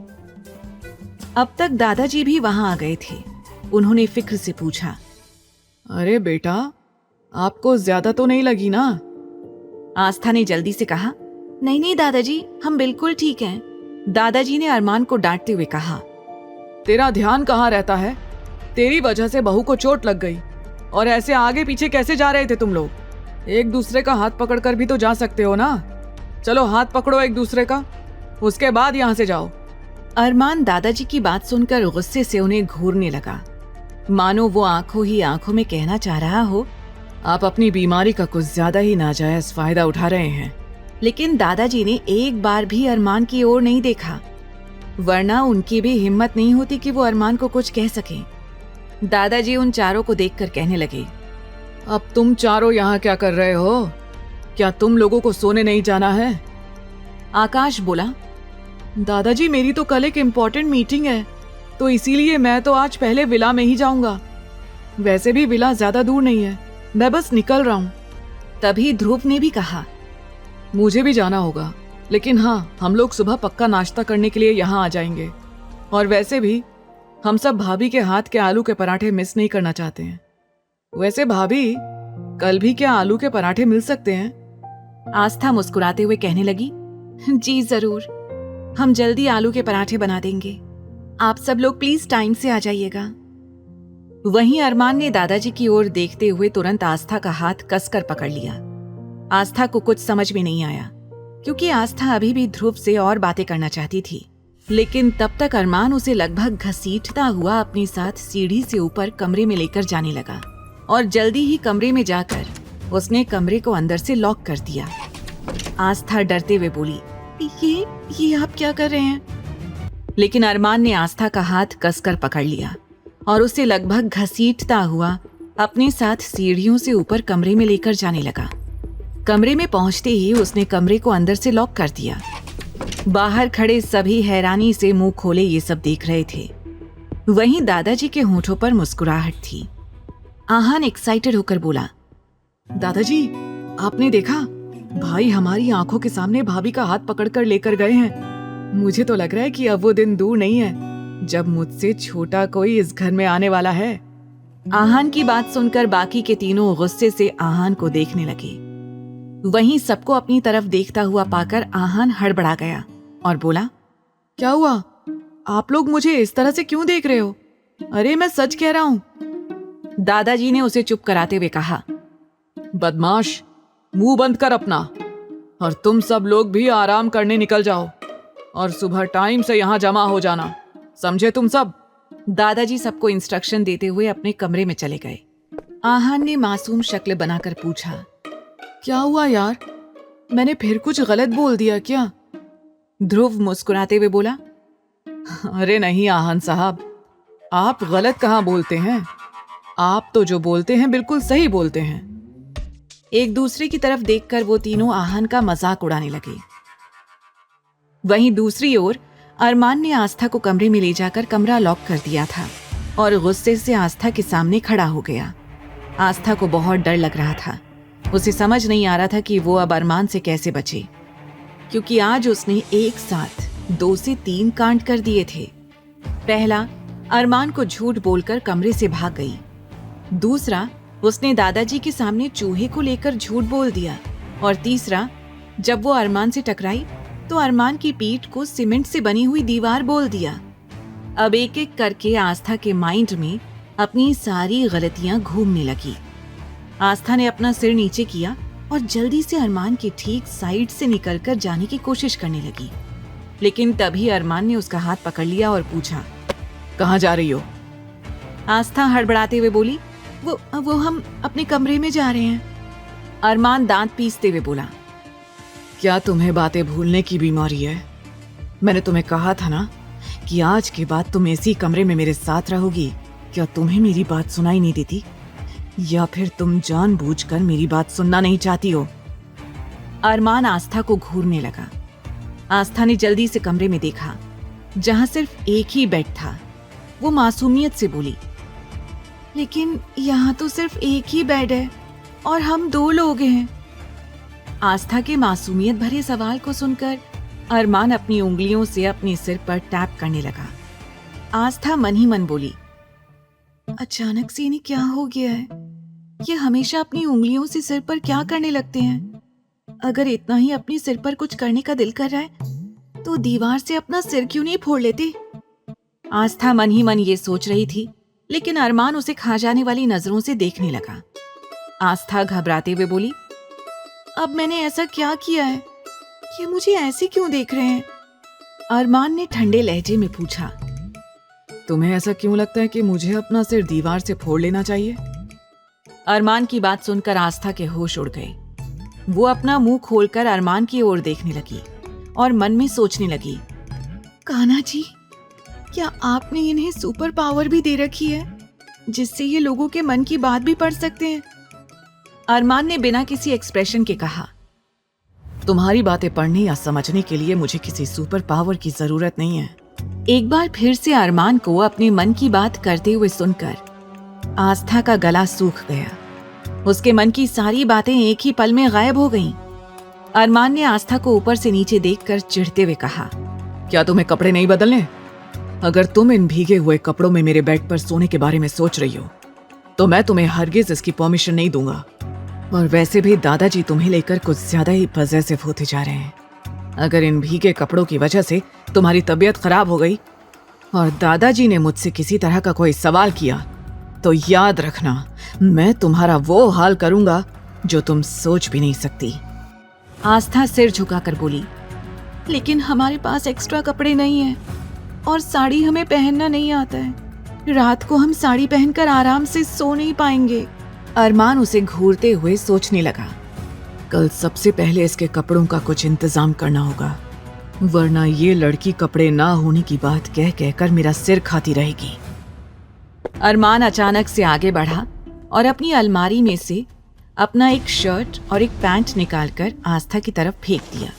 अब तक दादाजी भी वहां आ गए थे। उन्होंने फिक्र से पूछा, अरे बेटा, आपको ज्यादा तो नहीं लगी ना? आस्था ने जल्दी से कहा, नहीं नहीं दादाजी, हम बिल्कुल ठीक हैं। दादाजी ने अरमान को डांटते हुए कहा, तेरा ध्यान कहाँ रहता है? तेरी वजह से बहू को चोट लग गई और ऐसे आगे पीछे कैसे जा रहे थे तुम लोग? एक दूसरे का हाथ पकड़कर भी तो जा सकते हो ना। चलो हाथ पकड़ो एक दूसरे का, उसके बाद यहाँ से जाओ। अरमान दादाजी की बात सुनकर गुस्से से उन्हें घूरने लगा, मानो वो आंखों ही आंखों में कहना चाह रहा हो, आप अपनी बीमारी का कुछ ज्यादा ही नाजायज फायदा उठा रहे हैं। लेकिन दादाजी ने एक बार भी अरमान की ओर नहीं देखा, वरना उनकी भी हिम्मत नहीं होती कि वो अरमान को कुछ कह सकें। दादाजी उन चारों को देखकर कहने लगे, अब तुम चारों यहाँ क्या कर रहे हो? क्या तुम लोगों को सोने नहीं जाना है? आकाश बोला, दादाजी मेरी तो कल एक इम्पोर्टेंट मीटिंग है, तो इसीलिए मैं तो आज पहले विला में ही जाऊंगा। वैसे भी विला ज्यादा दूर नहीं है, मैं बस निकल रहा हूँ। तभी ध्रुव ने भी कहा, मुझे भी जाना होगा, लेकिन हाँ, हम लोग सुबह पक्का नाश्ता करने के लिए यहाँ आ जाएंगे। और वैसे भी हम सब भाभी के हाथ के आलू के पराठे मिस नहीं करना चाहते हैं। वैसे भाभी, कल भी क्या आलू के पराठे मिल सकते हैं? आस्था मुस्कुराते हुए कहने लगी, जी जरूर, हम जल्दी आलू के पराठे बना देंगे। आप सब लोग प्लीज टाइम से आ जाइएगा। वहीं अरमान ने दादाजी की ओर देखते हुए तुरंत आस्था का हाथ कसकर पकड़ लिया। आस्था को कुछ समझ में नहीं आया, क्योंकि आस्था अभी भी ध्रुव से और बातें करना चाहती थी। लेकिन तब तक अरमान उसे लगभग घसीटता हुआ अपने साथ सीढ़ी से ऊपर कमरे में लेकर जाने लगा और जल्दी ही कमरे में जाकर उसने कमरे को अंदर से लॉक कर दिया। आस्था डरते हुए बोली, ये आप क्या कर रहे हैं? लेकिन अरमान ने आस्था का हाथ कसकर पकड़ लिया और उसे लगभग घसीटता हुआ अपने साथ सीढ़ियों से ऊपर कमरे में लेकर जाने लगा। कमरे में पहुंचते ही उसने कमरे को अंदर से लॉक कर दिया। बाहर खड़े सभी हैरानी से मुंह खोले ये सब देख रहे थे। वहीं दादाजी के होठों पर मुस्कुराहट थी। आहान एक्साइटेड होकर बोला, दादाजी, आपने देखा? भाई हमारी आंखों के सामने भाभी का हाथ पकड़कर लेकर गए हैं। मुझे तो लग रहा है कि अब वो दिन दूर नहीं है जब मुझसे छोटा कोई इस घर में आने वाला है। आहान की बात सुनकर बाकी के तीनों गुस्से से आहान को देखने लगे। वहीं सबको अपनी तरफ देखता हुआ पाकर आहान हड़बड़ा गया और बोला, क्या हुआ? आप लोग मुझे इस तरह से क्यों देख रहे हो? अरे मैं सच कह रहा हूं। दादाजी ने उसे चुप कराते हुए कहा, बदमाश, मुंह बंद कर अपना, और तुम सब लोग भी आराम करने निकल जाओ और सुबह टाइम से यहाँ जमा हो जाना, समझे तुम सब? दादाजी सबको इंस्ट्रक्शन देते हुए अपने कमरे में चले गए। आहान ने मासूम शक्ल बनाकर पूछा, क्या हुआ यार? मैंने फिर कुछ गलत बोल दिया क्या? ध्रुव मुस्कुराते हुए बोला, अरे नहीं आहान साहब, आप गलत कहाँ बोलते हैं? आप तो जो बोलते हैं बिल्कुल सही बोलते हैं। एक दूसरे की तरफ देखकर वो तीनों आहान का मजाक उड़ाने लगे। वहीं दूसरी ओर अरमान ने आस्था को कमरे में ले जाकर कमरा लॉक कर दिया था और गुस्से से आस्था के सामने खड़ा हो गया। आस्था को बहुत डर लग रहा था। उसे समझ नहीं आ रहा था कि वो अब अरमान से कैसे बचे, क्योंकि आज उसने एक साथ 2 से 3 कांड कर दिए थे। पहला, अरमान को झूठ बोलकर कमरे से भाग गई। दूसरा, उसने दादाजी के सामने चूहे को लेकर झूठ बोल दिया। और तीसरा, जब वो अरमान से टकराई तो अरमान की पीठ को सीमेंट से बनी हुई दीवार बोल दिया। अब एक एक करके आस्था के माइंड में अपनी सारी गलतियां घूमने लगी। आस्था ने अपना सिर नीचे किया और जल्दी से अरमान के ठीक साइड से निकलकर जाने की कोशिश करने लगी। लेकिन तभी अरमान ने उसका हाथ पकड़ लिया और पूछा, कहाँ जा रही हो? आस्था हड़बड़ाते हुए बोली, वो हम अपने कमरे में जा रहे हैं। अरमान दांत पीसते हुए बोला, क्या तुम्हें बातें भूलने की बीमारी है? मैंने तुम्हें कहा था ना कि आज के बाद तुम इसी कमरे में मेरे साथ रहोगी। क्या तुम्हें मेरी बात सुनाई नहीं देती, या फिर तुम जानबूझकर मेरी बात सुनना नहीं चाहती हो? अरमान आस्था को घूरने लगा। आस्था ने जल्दी से कमरे में देखा जहां सिर्फ एक ही बेड था। वो मासूमियत से बोली, लेकिन यहाँ तो सिर्फ एक ही बेड है और हम 2 लोग हैं। आस्था के मासूमियत भरे सवाल को सुनकर अरमान अपनी उंगलियों से अपने सिर पर टैप करने लगा। आस्था मन ही मन बोली, अचानक से इन्हें क्या हो गया है? ये हमेशा अपनी उंगलियों से सिर पर क्या करने लगते हैं? अगर इतना ही अपने सिर पर कुछ करने का दिल कर रहा है तो दीवार से अपना सिर क्यों नहीं फोड़ लेते? आस्था मन ही मन ये सोच रही थी, लेकिन अरमान उसे खा जाने वाली नजरों से देखने लगा। आस्था घबराते हुए बोली, अब मैंने ऐसा क्या किया है? ये मुझे ऐसे क्यों देख रहे हैं? अरमान ने ठंडे लहजे में पूछा, तुम्हें ऐसा क्यों लगता है कि मुझे अपना सिर दीवार से फोड़ लेना चाहिए? अरमान की बात सुनकर आस्था के होश उड़ गए। वो अपना मुंह खोलकर अरमान की ओर देखने लगी और मन में सोचने लगी, कान्हा जी, क्या आपने इन्हें सुपर पावर भी दे रखी है जिससे ये लोगों के मन की बात भी पढ़ सकते हैं? अरमान ने बिना किसी एक्सप्रेशन के कहा, तुम्हारी बातें पढ़ने या समझने के लिए मुझे किसी सुपर पावर की जरूरत नहीं है। एक बार फिर से अरमान को अपने मन की बात करते हुए सुनकर आस्था का गला सूख गया। उसके मन की सारी बातें एक ही पल में गायब हो गईं। अरमान ने आस्था को ऊपर से नीचे देखकर चिढ़ते हुए कहा, क्या तुम्हें कपड़े नहीं बदलने? अगर तुम इन भीगे हुए कपड़ों में मेरे बेड पर सोने के बारे में सोच रही हो तो मैं तुम्हें हरगिज इसकी परमिशन नहीं दूंगा। और वैसे भी दादाजी तुम्हें लेकर कुछ ज्यादा ही पॉसेसिव होते जा रहे हैं। अगर इन भीगे कपड़ों की वजह से तुम्हारी तबीयत खराब हो गई और दादाजी ने मुझसे किसी तरह का कोई सवाल किया तो याद रखना, मैं तुम्हारा वो हाल करूंगा जो तुम सोच भी नहीं सकती। आस्था सिर झुकाकर बोली, लेकिन हमारे पास एक्स्ट्रा कपड़े नहीं है और साड़ी हमें पहनना नहीं आता है। रात को हम साड़ी पहनकर आराम से सो नहीं पाएंगे। अरमान उसे घूरते हुए सोचने लगा, कल सबसे पहले इसके कपड़ों का कुछ इंतजाम करना होगा, वरना ये लड़की कपड़े ना होने की बात कह कहकर मेरा सिर खाती रहेगी। अरमान अचानक से आगे बढ़ा और अपनी अलमारी में से अपना एक शर्ट और एक पैंट निकालकर आस्था की तरफ फेंक दिया।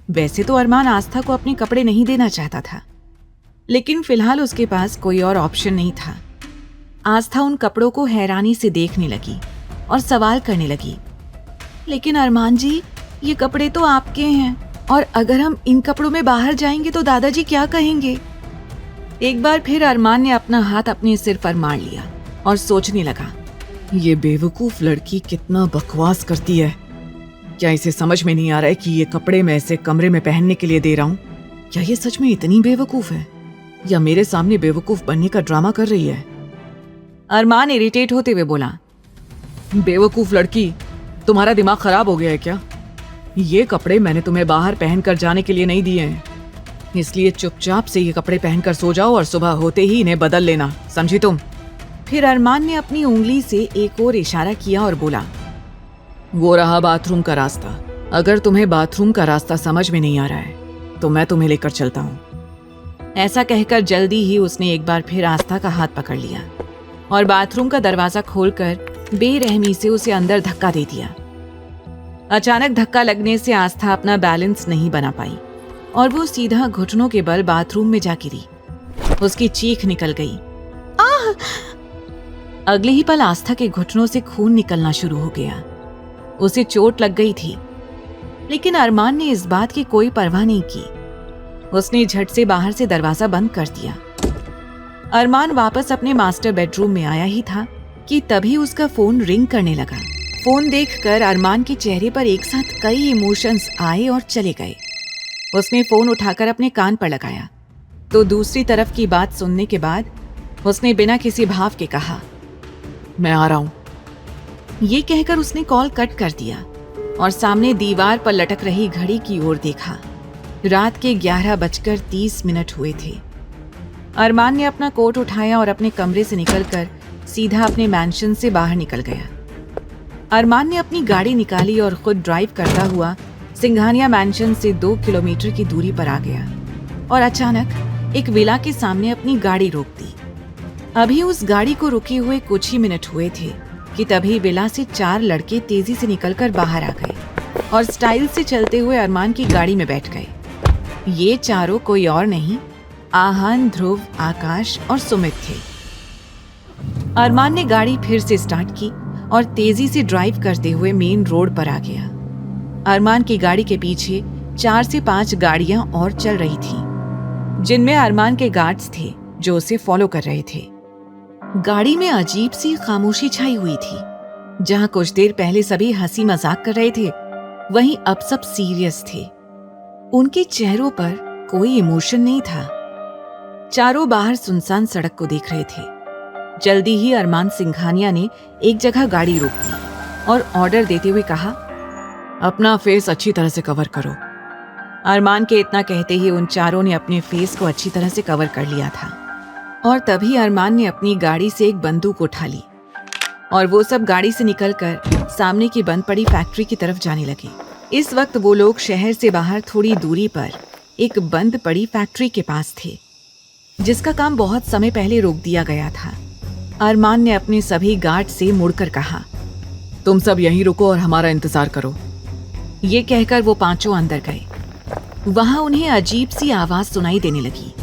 वैसे तो अरमान आस्था को अपने कपड़े नहीं देना चाहता था, लेकिन फिलहाल उसके पास कोई और ऑप्शन नहीं था। आस्था उन कपड़ों को हैरानी से देखने लगी और सवाल करने लगी, लेकिन अरमान जी, ये कपड़े तो आपके हैं और अगर हम इन कपड़ों में बाहर जाएंगे तो दादाजी क्या कहेंगे? एक बार फिर अरमान ने अपना हाथ अपने सिर पर मार लिया और सोचने लगा, ये बेवकूफ लड़की कितना बकवास करती है। क्या इसे समझ में नहीं आ रहा है कि ये कपड़े मैं इसे कमरे में पहनने के लिए दे रहा हूँ? क्या ये सच में इतनी बेवकूफ है या मेरे सामने बेवकूफ बनने का ड्रामा कर रही है? अरमान इरिटेट होते हुए बोला, बेवकूफ लड़की, तुम्हारा दिमाग खराब हो गया है क्या? ये कपड़े मैंने तुम्हें बाहर पहनकर जाने के लिए नहीं दिए हैं, इसलिए चुपचाप से ये कपड़े पहनकर सो जाओ और सुबह होते ही इन्हें बदल लेना, समझी तुम? फिर अरमान ने अपनी उंगली से एक और इशारा किया और बोला, वो रहा बाथरूम का रास्ता। अगर तुम्हें बाथरूम का रास्ता समझ में नहीं आ रहा है तो मैं तुम्हें लेकर चलता हूँ। ऐसा कहकर जल्दी ही उसने एक बार फिर आस्था का हाथ पकड़ लिया और बाथरूम का दरवाजा खोलकर बेरहमी से उसे अंदर धक्का दे दिया। अचानक धक्का लगने से आस्था अपना बैलेंस नहीं बना पाई और वो सीधा घुटनों के बल बाथरूम में जा गिरी। उसकी चीख निकल गई। अगले ही पल आस्था के घुटनों से खून निकलना शुरू हो गया। उसे चोट लग गई थी, लेकिन अरमान ने इस बात की कोई परवाह नहीं की। उसने झट से बाहर से दरवाजा बंद कर दिया। अरमान वापस अपने मास्टर बेडरूम में आया ही था कि तभी उसका फोन रिंग करने लगा। फोन देखकर अरमान के चेहरे पर एक साथ कई इमोशंस आए और चले गए। उसने फोन उठाकर अपने कान पर लगाया तो दूसरी तरफ की बात सुनने के बाद उसने बिना किसी भाव के कहा, मैं आ रहा हूं। ये कहकर उसने कॉल कट कर दिया और सामने दीवार पर लटक रही घड़ी की ओर देखा। रात के 11:30 हुए थे। अरमान ने अपना कोट उठाया और अपने कमरे से निकलकर सीधा अपने मैंशन से बाहर निकल गया। अरमान ने अपनी गाड़ी निकाली और खुद ड्राइव करता हुआ सिंघानिया मैंशन से 2 किलोमीटर की दूरी पर आ गया और अचानक एक विला के सामने अपनी गाड़ी रोक दी। अभी उस गाड़ी को रुके हुए कुछ ही मिनट हुए थे कि तभी विला से 4 लड़के तेजी से निकलकर बाहर आ गए। और स्टाइल से चलते हुए अरमान की गाड़ी में बैठ गए। ये चारों कोई और नहीं, आहान, ध्रुव, आकाश और सुमित थे। अरमान ने गाड़ी फिर से स्टार्ट की और तेजी से ड्राइव करते हुए मेन रोड पर आ गया। अरमान की गाड़ी के पीछे 4 से 5 गाड़ियां और चल रही थीं, जिनमें अरमान के गार्ड्स थे जो उसे फॉलो कर रहे थे। गाड़ी में अजीब सी खामोशी छाई हुई थी। जहां कुछ देर पहले सभी हंसी मजाक कर रहे थे, वहीं अब सब सीरियस थे। उनके चेहरों पर कोई इमोशन नहीं था। चारों बाहर सुनसान सड़क को देख रहे थे। जल्दी ही अरमान सिंघानिया ने एक जगह गाड़ी रोक दी और ऑर्डर देते हुए कहा, अपना फेस अच्छी तरह से कवर करो। अरमान के इतना कहते ही उन चारों ने अपने फेस को अच्छी तरह से कवर कर लिया था। और तभी अरमान ने अपनी गाड़ी से एक बंदूक उठा ली और वो सब गाड़ी से निकलकर सामने की बंद पड़ी फैक्ट्री की तरफ जाने लगे। इस वक्त वो लोग शहर से बाहर थोड़ी दूरी पर एक बंद पड़ी फैक्ट्री के पास थे, जिसका काम बहुत समय पहले रोक दिया गया था। अरमान ने अपने सभी गार्ड से मुड़कर कहा, तुम सब यहीं रुको और हमारा इंतजार करो। ये कहकर वो पांचों अंदर गए। वहां उन्हें अजीब सी आवाज सुनाई देने लगी,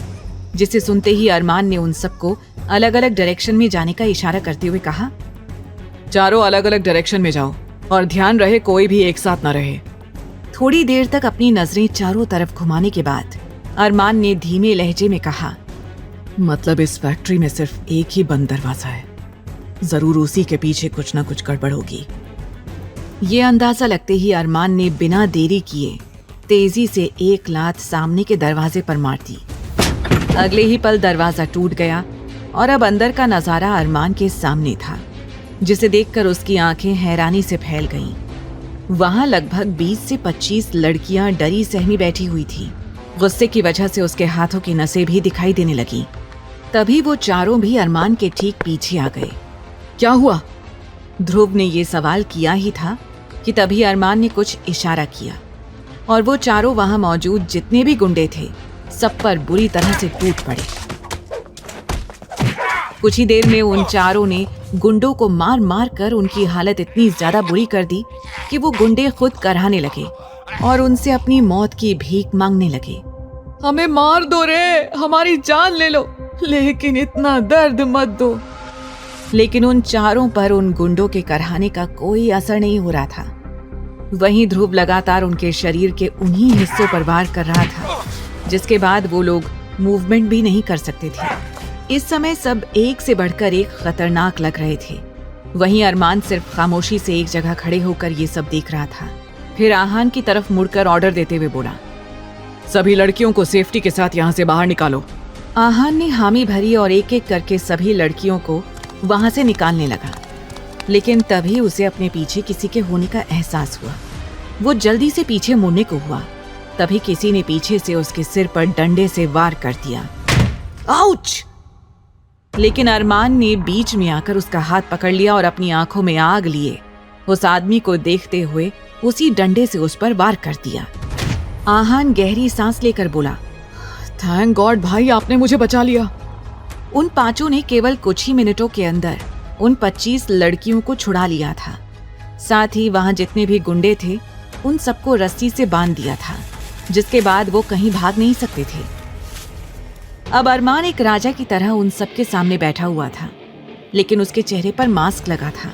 जिसे सुनते ही अरमान ने उन सबको अलग अलग डायरेक्शन में जाने का इशारा करते हुए कहा, चारों अलग अलग डायरेक्शन में जाओ और ध्यान रहे कोई भी एक साथ न रहे। थोड़ी देर तक अपनी नजरें चारों तरफ घुमाने के बाद अरमान ने धीमे लहजे में कहा, मतलब इस फैक्ट्री में सिर्फ एक ही बंद दरवाजा है, जरूर उसी के पीछे कुछ ना कुछ गड़बड़ होगी। ये अंदाजा लगते ही अरमान ने बिना देरी किए तेजी से एक लात सामने के दरवाजे पर मार दी। अगले ही पल दरवाजा टूट गया और अब अंदर का नजारा अरमान के सामने था, जिसे देखकर उसकी आंखें हैरानी से फैल गईं। वहां लगभग 20 से 25 लड़कियां डरी सहमी बैठी हुई थी। गुस्से की वजह से उसके हाथों की नसें भी दिखाई देने लगी। तभी वो चारों भी अरमान के ठीक पीछे आ गए। क्या हुआ? ध्रुव ने ये सवाल किया ही था कि तभी अरमान ने कुछ इशारा किया और वो चारों वहां मौजूद जितने भी गुंडे थे सब पर बुरी तरह से टूट पड़े। कुछ ही देर में उन चारों ने गुंडों को मार मार कर उनकी हालत इतनी ज्यादा बुरी कर दी कि वो गुंडे खुद कराहने लगे और उनसे अपनी मौत की भीख मांगने लगे। हमें मार दो रे, हमारी जान ले लो, लेकिन इतना दर्द मत दो। लेकिन उन चारों पर उन गुंडों के कराहने का कोई असर नहीं हो रहा था। वहीं ध्रुव लगातार उनके शरीर के उन्हीं हिस्सों पर वार कर रहा था, जिसके बाद वो लोग मूवमेंट भी नहीं कर सकते थे। इस समय सब एक से बढ़कर एक खतरनाक लग रहे थे। वहीं अरमान सिर्फ खामोशी से एक जगह खड़े होकर ये सब देख रहा था। फिर आहान की तरफ मुड़कर ऑर्डर देते हुए बोला, सभी लड़कियों को सेफ्टी के साथ यहाँ से बाहर निकालो। आहान ने हामी भरी और एक एक करके सभी लड़कियों को वहां से निकालने लगा, लेकिन तभी उसे अपने पीछे किसी के होने का एहसास हुआ। वो जल्दी से पीछे मुड़ने को हुआ, तभी किसी ने पीछे से उसके सिर पर डंडे से वार कर दिया। आउच! लेकिन अरमान ने बीच में आकर उसका हाथ पकड़ लिया और अपनी आंखों में आग लिए उस आदमी को देखते हुए उसी डंडे से उस पर वार कर दिया। आहान गहरी सांस लेकर बोला, थैंक गॉड भाई, आपने मुझे बचा लिया। उन पांचों ने केवल कुछ ही मिनटों के अंदर उन 25 लड़कियों को छुड़ा लिया था। साथ ही वहां जितने भी गुंडे थे उन सबको रस्सी से बांध दिया था, जिसके बाद वो कहीं भाग नहीं सकते थे। अब अरमान एक राजा की तरह उन सबके सामने बैठा हुआ था, लेकिन उसके चेहरे पर मास्क लगा था,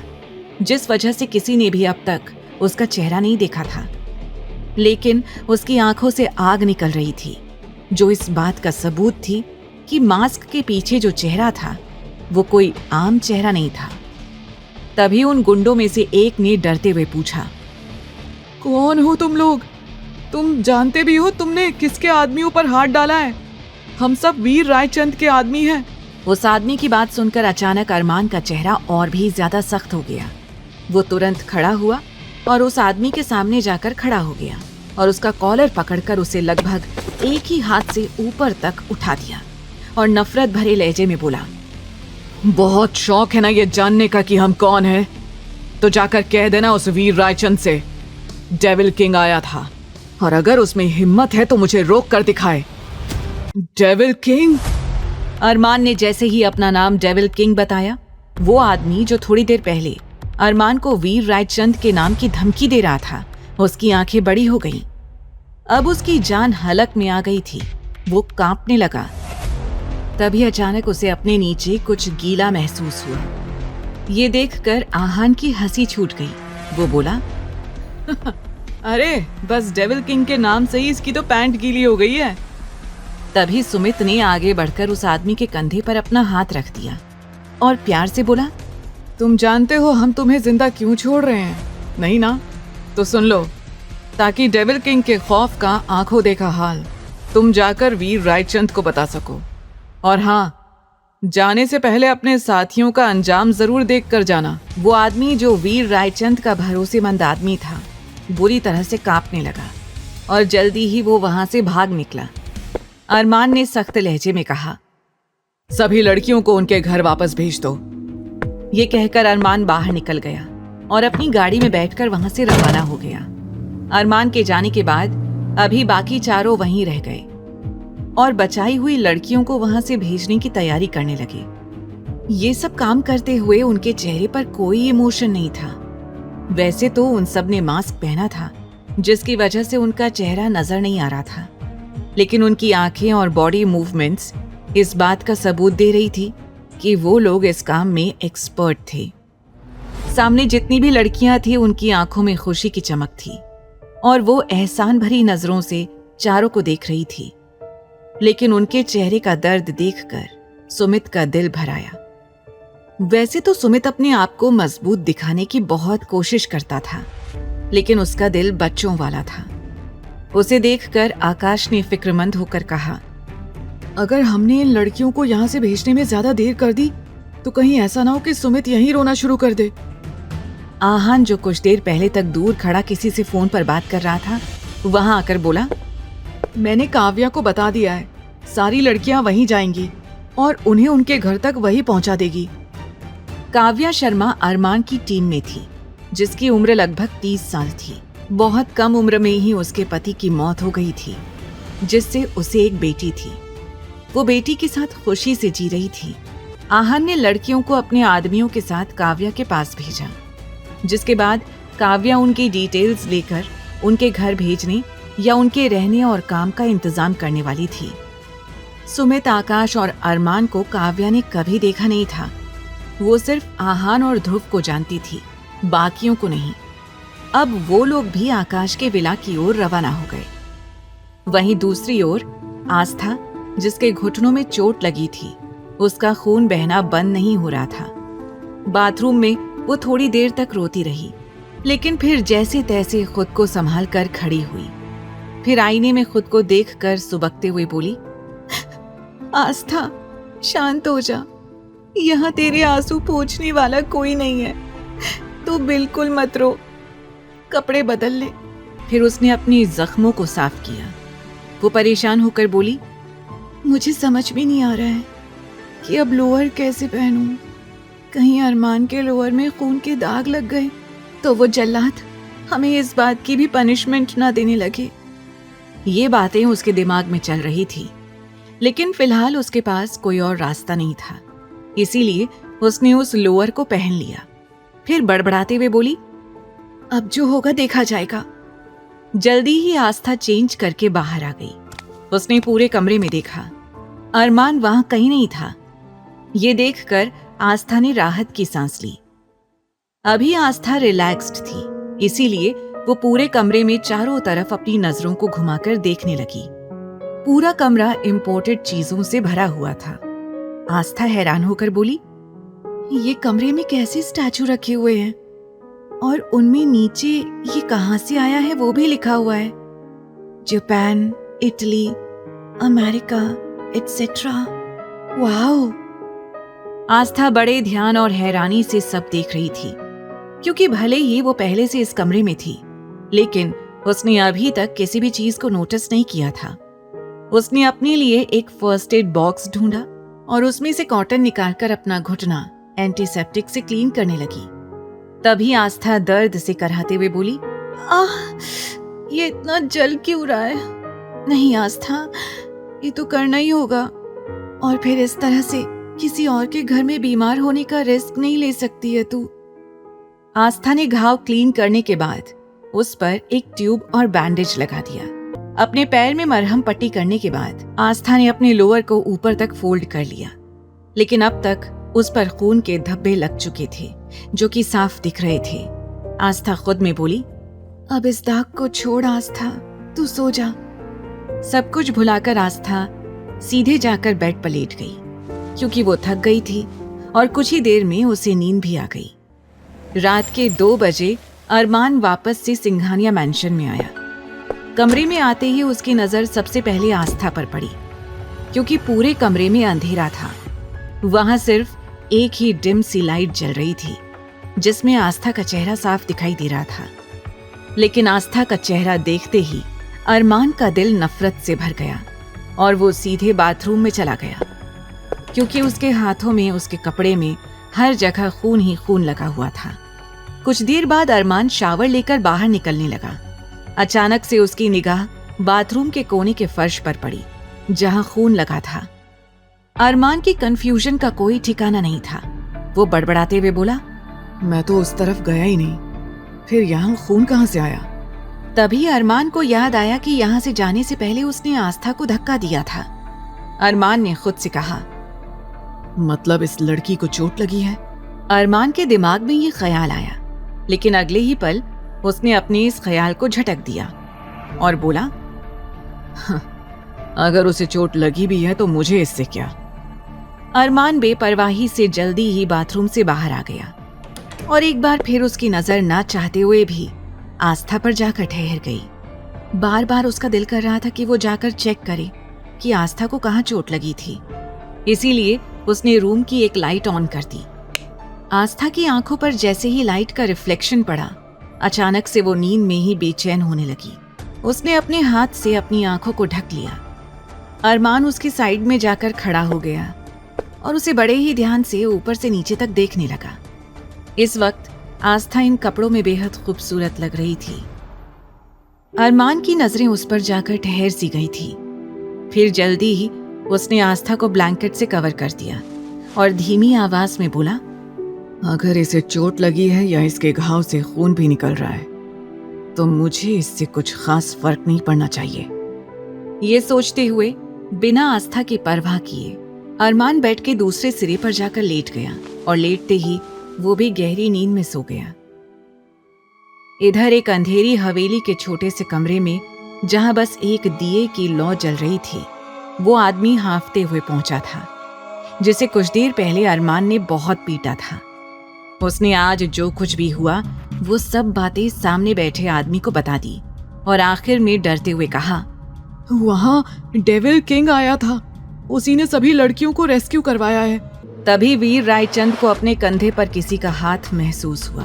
जिस वजह से किसी ने भी अब तक उसका चेहरा नहीं देखा था। लेकिन उसकी आंखों से आग निकल रही थी, जो इस बात का सबूत थी कि मास्क के पीछे जो चेहरा था वो कोई आम चेहरा नहीं था। तभी उन गुंडों में से एक ने डरते हुए पूछा, कौन हो तुम लोग? तुम जानते भी हो तुमने किसके आदमियों पर हाथ डाला है? हम सब वीर रायचंद के आदमी हैं। उस आदमी की बात सुनकर अचानक अरमान का चेहरा और भी ज्यादा सख्त हो गया। वो तुरंत खड़ा हुआ और उस आदमी के सामने जाकर खड़ा हो गया और उसका कॉलर पकड़कर उसे लगभग एक ही हाथ से ऊपर तक उठा दिया और नफरत भरे लहजे में बोला, बहुत शौक है ना ये जानने का कि हम कौन हैं? तो जाकर कह देना उस वीर रायचंद से डेविल किंग आया था, और अगर उसमें हिम्मत है तो मुझे रोक कर दिखाए। Devil king? अरमान ने जैसे ही अपना नाम डेविल किंग बताया, वो आदमी जो थोड़ी देर पहले अरमान को वीर रायचंद के नाम की धमकी दे रहा था, उसकी आंखें बड़ी हो गईं। अब उसकी जान हलक में आ गई थी। वो कांपने लगा। तभी अचानक उसे अपने नीचे कुछ गीला महसूस हुआ। ये देखकर आहान की हंसी छूट गई। वो बोला, अरे बस डेविल किंग के नाम से ही इसकी तो पैंट गीली हो गई है। तभी सुमित ने आगे बढ़कर उस आदमी के कंधे पर अपना हाथ रख दिया और प्यार से बोला, तुम जानते हो हम तुम्हें जिंदा क्यों छोड़ रहे हैं, नहीं ना? तो सुन लो, ताकि डेविल किंग के खौफ का आंखों देखा हाल तुम जाकर वीर रायचंद को बता सको। और हाँ, जाने से पहले अपने साथियों का अंजाम जरूर देख कर जाना। वो आदमी जो वीर रायचंद का भरोसेमंद आदमी था, बुरी तरह से कांपने लगा और जल्दी ही वो वहां से भाग निकला। अरमान ने सख्त लहजे में कहा, सभी लड़कियों को उनके घर वापस भेज दो। ये कहकर अरमान बाहर निकल गया और अपनी गाड़ी में बैठकर वहां से रवाना हो गया। अरमान के जाने के बाद अभी बाकी चारों वहीं रह गए और बचाई हुई लड़कियों को वहां से भेजने की तैयारी करने लगे। ये सब काम करते हुए उनके चेहरे पर कोई इमोशन नहीं था। वैसे तो उन सब ने मास्क पहना था, जिसकी वजह से उनका चेहरा नजर नहीं आ रहा था, लेकिन उनकी आंखें और बॉडी मूवमेंट्स इस बात का सबूत दे रही थी कि वो लोग इस काम में एक्सपर्ट थे। सामने जितनी भी लड़कियां थी, उनकी आंखों में खुशी की चमक थी और वो एहसान भरी नजरों से चारों को देख रही थी। लेकिन उनके चेहरे का दर्द देखकर सुमित का दिल भर आया। वैसे तो सुमित अपने आप को मजबूत दिखाने की बहुत कोशिश करता था, लेकिन उसका दिल बच्चों वाला था। उसे देखकर आकाश ने फिक्रमंद होकर कहा, अगर हमने इन लड़कियों को यहाँ से भेजने में ज्यादा देर कर दी तो कहीं ऐसा ना हो कि सुमित यहीं रोना शुरू कर दे। आहान, जो कुछ देर पहले तक दूर खड़ा किसी से फोन पर बात कर रहा था, वहां आकर बोला, मैंने काव्या को बता दिया है, सारी लड़कियां वहीं जाएंगी और उन्हें उनके घर तक वही पहुंचा देगी। काव्या शर्मा अरमान की टीम में थी, जिसकी उम्र लगभग 30 साल थी। बहुत कम उम्र में ही उसके पति की मौत हो गई थी, जिससे उसे एक बेटी थी। वो बेटी के साथ खुशी से जी रही थी। आहान ने लड़कियों को अपने आदमियों के साथ काव्या के पास भेजा, जिसके बाद काव्या उनकी डिटेल्स लेकर उनके घर भेजने या उनके रहने और काम का इंतजाम करने वाली थी। सुमित, आकाश और अरमान को काव्या ने कभी देखा नहीं था। वो सिर्फ आहान और ध्रुव को जानती थी, बाकियों को नहीं। अब वो लोग भी आकाश के विला की ओर रवाना हो गए। वहीं दूसरी ओर आस्था, जिसके घुटनों में चोट लगी थी, उसका खून बहना बंद नहीं हो रहा था। बाथरूम में वो थोड़ी देर तक रोती रही, लेकिन फिर जैसे तैसे खुद को संभाल कर खड़ी हुई। फिर आईने में खुद को देखकर सुबकते हुए बोली, आस्था, शांत हो जा। यहाँ तेरे आंसू पोंछने वाला कोई नहीं है, तू बिल्कुल मत रो। कपड़े बदल ले। फिर उसने अपनी जख्मों को साफ किया। वो परेशान होकर बोली, मुझे समझ भी नहीं आ रहा है कि अब लोअर कैसे पहनूं। कहीं अरमान के लोअर में खून के दाग लग गए तो वो जल्लाद हमें इस बात की भी पनिशमेंट ना देने लगे। ये बातें उसके दिमाग में चल रही थी, लेकिन फिलहाल उसके पास कोई और रास्ता नहीं था। इसीलिए उसने उस लोअर को पहन लिया। फिर बड़बड़ाते हुए बोली, अब जो होगा देखा जाएगा। जल्दी ही आस्था चेंज करके बाहर आ गई। उसने पूरे कमरे में देखा, अरमान वहां कहीं नहीं था। ये देखकर आस्था ने राहत की सांस ली। अभी आस्था रिलैक्स्ड थी, इसीलिए वो पूरे कमरे में चारों तरफ अपनी नजरों को घुमाकर देखने लगी। पूरा कमरा इंपोर्टेड चीजों से भरा हुआ था। आस्था हैरान होकर बोली, ये कमरे में कैसे स्टैचू रखे हुए हैं और उनमें नीचे ये कहां से आया है वो भी लिखा हुआ है, Japan, Italy, America, et cetera. Wow! Aastha बड़े ध्यान और हैरानी से सब देख रही थी, क्योंकि भले ही वो पहले से इस कमरे में थी, लेकिन उसने अभी तक किसी भी चीज को नोटिस नहीं किया था। उसने अपने लिए एक फर्स्ट एड बॉक्स ढूंढा और उसमें से कॉटन निकालकर अपना घुटना एंटीसेप्टिक से क्लीन करने लगी। तभी आस्था दर्द से कराहते हुए बोली, ये इतना जल क्यों रहा है? नहीं आस्था, ये तो करना ही होगा, और फिर इस तरह से किसी और के घर में बीमार होने का रिस्क नहीं ले सकती है तू। आस्था ने घाव क्लीन करने के बाद उस पर एक ट्यूब और बैंडेज लगा दिया। अपने पैर में मरहम पट्टी करने के बाद आस्था ने अपने लोअर को ऊपर तक फोल्ड कर लिया, लेकिन अब तक उस पर खून के धब्बे लग चुके थे जो कि साफ दिख रहे थे। आस्था खुद में बोली, अब इस दाग को छोड़ आस्था, तू सो जा। सब कुछ भुलाकर आस्था सीधे जाकर बेड पर लेट गई, क्योंकि वो थक गई थी और कुछ ही देर में उसे नींद भी आ गई। रात के 2 बजे अरमान वापस से सिंघानिया मैंशन में आया। कमरे में आते ही उसकी नजर सबसे पहले आस्था पर पड़ी, क्योंकि पूरे कमरे में अंधेरा था। वहां सिर्फ एक ही डिम सी लाइट जल रही थी, जिसमें आस्था का चेहरा साफ दिखाई दे रहा था। लेकिन आस्था का चेहरा देखते ही अरमान का दिल नफरत से भर गया और वो सीधे बाथरूम में चला गया, क्योंकि उसके हाथों में, उसके कपड़े में हर जगह खून ही खून लगा हुआ था। कुछ देर बाद अरमान शावर लेकर बाहर निकलने लगा। अचानक से उसकी निगाह बाथरूम के कोने के फर्श पर पड़ी, जहां खून लगा था। अरमान की कंफ्यूजन का कोई ठिकाना नहीं था। वो बड़बड़ाते हुए बोला, मैं तो उस तरफ गया ही नहीं, फिर यहाँ खून कहाँ से आया? तभी अरमान को याद आया कि यहाँ से जाने से पहले उसने आस्था को धक्का दिया था। अरमान ने खुद से कहा, मतलब इस लड़की को चोट लगी है? अरमान के दिमाग में ये ख्याल आया, लेकिन अगले ही पल उसने अपने इस ख्याल को झटक दिया और बोला, अगर उसे चोट लगी भी है तो मुझे इससे क्या? अरमान बेपरवाही से जल्दी ही बाथरूम से बाहर आ गया और एक बार फिर उसकी नजर ना चाहते हुए भी आस्था पर जाकर ठहर गई। बार बार उसका दिल कर रहा था कि वो जाकर चेक करे कि आस्था को कहाँ चोट लगी थी। इसीलिए उसने रूम की एक लाइट ऑन कर दी। आस्था की आंखों पर जैसे ही लाइट का रिफ्लेक्शन पड़ा, अचानक से वो नींद में ही बेचैन होने लगी। उसने अपने हाथ से अपनी आंखों को ढक लिया। अरमान उसकी साइड में जाकर खड़ा हो गया और उसे बड़े ही ध्यान से ऊपर से नीचे तक देखने लगा। इस वक्त आस्था इन कपड़ों में बेहद खूबसूरत लग रही थी। अरमान की नजरें उस पर जाकर ठहर सी गई थी। फिर जल्दी ही उसने आस्था को ब्लैंकेट से कवर कर दिया और धीमी आवाज में बोला, अगर इसे चोट लगी है या इसके घाव से खून भी निकल रहा है तो मुझे इससे कुछ खास फर्क नहीं पड़ना चाहिए। ये सोचते हुए बिना आस्था की परवाह किए अरमान बेड के दूसरे सिरे पर जाकर लेट गया और लेटते ही वो भी गहरी नींद में सो गया। इधर एक अंधेरी हवेली के छोटे से कमरे में, जहां बस एक दिए की लौ जल रही थी, वो आदमी हांफते हुए पहुंचा था, जिसे कुछ देर पहले अरमान ने बहुत पीटा था। उसने आज जो कुछ भी हुआ वो सब बातें सामने बैठे आदमी को बता दी और आखिर में डरते हुए कहा, वहां डेविल किंग आया था, उसी ने सभी लड़कियों को रेस्क्यू करवाया है। तभी वीर रायचंद को अपने कंधे पर किसी का हाथ महसूस हुआ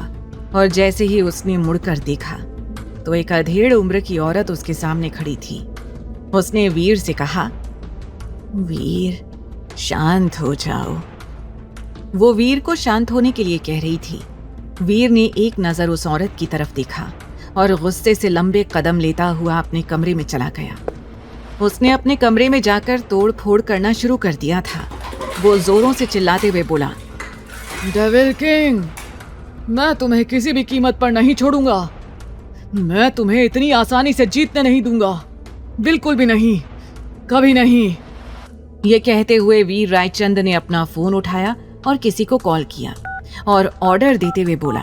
और जैसे ही उसने मुड़कर देखा तो एक अधेड़ उम्र की औरत उसके सामने खड़ी थी। उसने वीर से कहा, वीर शांत हो जाओ। वो वीर को शांत होने के लिए कह रही थी। वीर ने एक नजर उस औरत की तरफ देखा और गुस्से से लंबे कदम लेता हुआ अपने कमरे में चला गया। उसने अपने कमरे में जाकर तोड़ फोड़ करना शुरू कर दिया था। वो जोरों से चिल्लाते हुए बोला, डेविल किंग, मैं तुम्हें किसी भी कीमत पर नहीं छोड़ूंगा। मैं तुम्हें इतनी आसानी से जीतने नहीं दूंगा, बिल्कुल भी नहीं, कभी नहीं। ये कहते हुए वीर रायचंद ने अपना फोन उठाया और किसी को कॉल किया और ऑर्डर देते हुए बोला,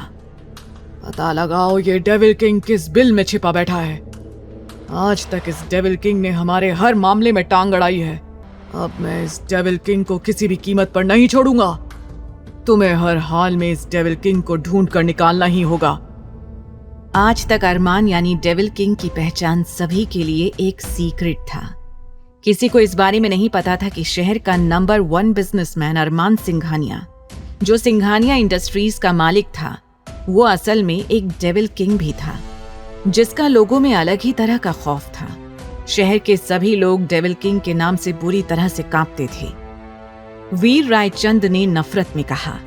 पता लगाओ ये डेविल किंग किस बिल में छिपा बैठा है। आज तक इस डेविल किंग ने हमारे हर मामले में टांग अड़ाई है। अब मैं इस डेविल किंग को किसी भी कीमत पर नहीं छोड़ूंगा। तुम्हें हर हाल में इस डेविल किंग को ढूंढ कर निकालना ही होगा। आज तक अरमान यानी डेविल किंग की पहचान सभी के लिए एक सीक्रेट था। किसी को इस बारे में नहीं पता था कि शहर का नंबर 1 बिजनेसमैन अरमान सिंघानिया, जो सिंघानिया इंडस्ट्रीज का मालिक था, वो असल में एक डेविल किंग भी था, जिसका लोगों में अलग ही तरह का खौफ था। शहर के सभी लोग डेविल किंग के नाम से बुरी तरह से कांपते थे। वीर रायचंद ने नफरत में कहा,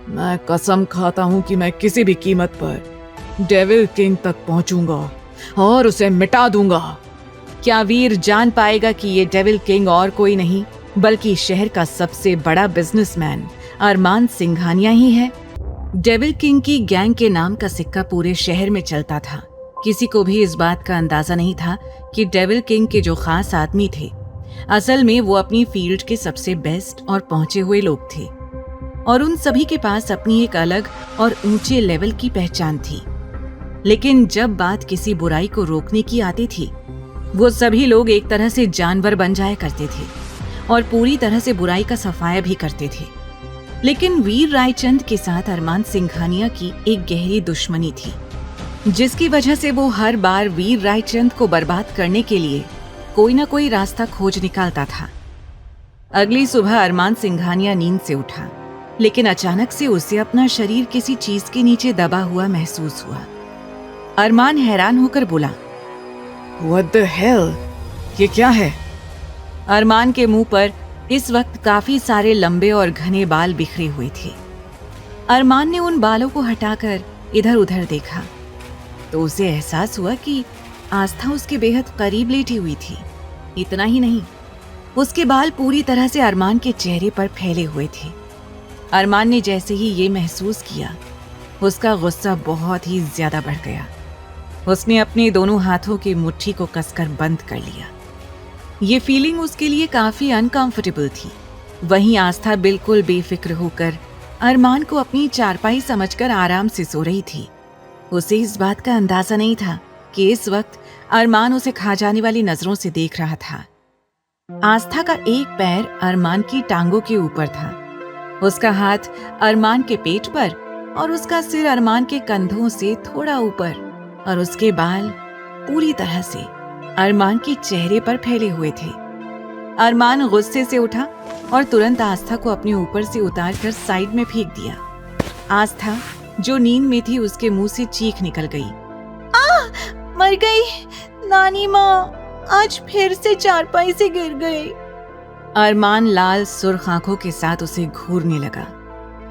मैं कसम खाता हूं कि मैं किसी भी कीमत पर डेविल किंग तक पहुंचूंगा और उसे मिटा दूंगा। क्या वीर जान पाएगा कि ये डेविल किंग और कोई नहीं बल्कि शहर का सबसे बड़ा बिजनेसमैन अरमान सिंघानिया ही है? डेविल किंग की गैंग के नाम का सिक्का पूरे शहर में चलता था। किसी को भी इस बात का अंदाजा नहीं था कि डेविल किंग के जो खास आदमी थे असल में वो अपनी फील्ड के सबसे बेस्ट और पहुंचे हुए लोग थे और उन सभी के पास अपनी एक अलग और ऊंचे लेवल की पहचान थी। लेकिन जब बात किसी बुराई को रोकने की आती थी वो सभी लोग एक तरह से जानवर बन जाया करते थे और पूरी तरह से बुराई का सफाया भी करते थे। लेकिन वीर रायचंद के साथ अरमान सिंघानिया की एक गहरी दुश्मनी थी, जिसकी वजह से वो हर बार वीर रायचंद को बर्बाद करने के लिए कोई ना कोई रास्ता खोज निकालता था। अगली सुबह अरमान सिंघानिया नींद से उठा, लेकिन अचानक से उसे अपना शरीर किसी चीज के नीचे दबा हुआ महसूस हुआ। अरमान हैरान होकर बोला, What the hell? ये क्या है? अरमान के मुंह पर इस वक्त काफी सारे लंबे और घने बाल बिखरे हुए थे। अरमान ने उन बालों को हटाकर इधर उधर देखा तो उसे एहसास हुआ कि आस्था उसके बेहद करीब लेटी हुई थी। इतना ही नहीं, उसके बाल पूरी तरह से अरमान के चेहरे पर फैले हुए थे। अरमान ने जैसे ही ये महसूस किया उसका गुस्सा बहुत ही ज्यादा बढ़ गया। उसने अपने दोनों हाथों की मुट्ठी को कसकर बंद कर लिया। ये फीलिंग उसके लिए काफी अनकंफर्टेबल थी। वहीं आस्था बिल्कुल बेफिक्र होकर अरमान को अपनी चारपाई समझकर आराम से सो रही थी। उसे इस बात का अंदाजा नहीं था कि इस वक्त अरमान उसे खा जाने वाली नजरों से देख रहा था। आस्था का एक पैर अरमान की टांगों के ऊपर था, उसका हाथ अरमान के पेट पर और उसका सिर अरमान के कंधों से थोड़ा ऊपर और उसके बाल पूरी तरह से अरमान के चेहरे पर फैले हुए थे। अरमान गुस्से से उठा और तुरंत आस्था को अपने ऊपर से उतारकर साइड में फेंक दिया। आस्था जो नींद में थी उसके मुंह से चीख निकल गई, मर गई नानी माँ, आज फिर से चारपाई से गिर गई। अरमान लाल सुर्ख आंखों के साथ उसे घूरने लगा,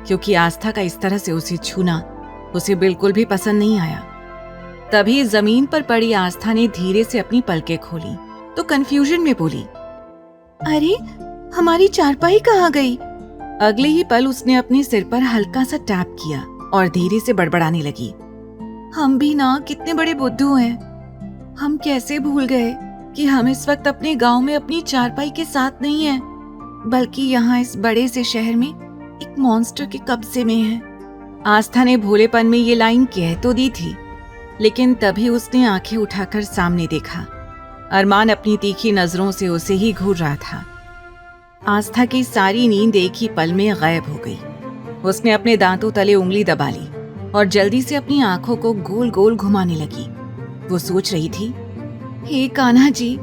क्योंकि आस्था का इस तरह से उसे छूना उसे बिल्कुल भी पसंद नहीं आया। तभी जमीन पर पड़ी आस्था ने धीरे से अपनी पलकें खोली तो कंफ्यूजन में बोली, अरे हमारी चारपाई कहाँ गई? अगले ही पल उसने अपने सिर पर हल्का सा टैप किया और धीरे से बड़बड़ाने लगी, हम भी ना कितने बड़े बुद्धू हैं। हम कैसे भूल गए कि हम इस वक्त अपने गांव में अपनी चारपाई के साथ नहीं हैं, बल्कि यहाँ इस बड़े से शहर में एक मॉन्स्टर के कब्जे में है। आस्था ने भोलेपन में ये लाइन कह तो दी थी, लेकिन तभी उसने आंखें उठाकर सामने देखा। अरमान अपनी तीखी नजरों से उसे ही घूर रहा था। आस्था की सारी नींद एक ही पल में गायब हो गई। उसने अपने दांतों तले उंगली दबा ली और जल्दी से अपनी आंखों को गोल गोल घुमाने लगी। वो सोच रही थी, हे कान्हा जी,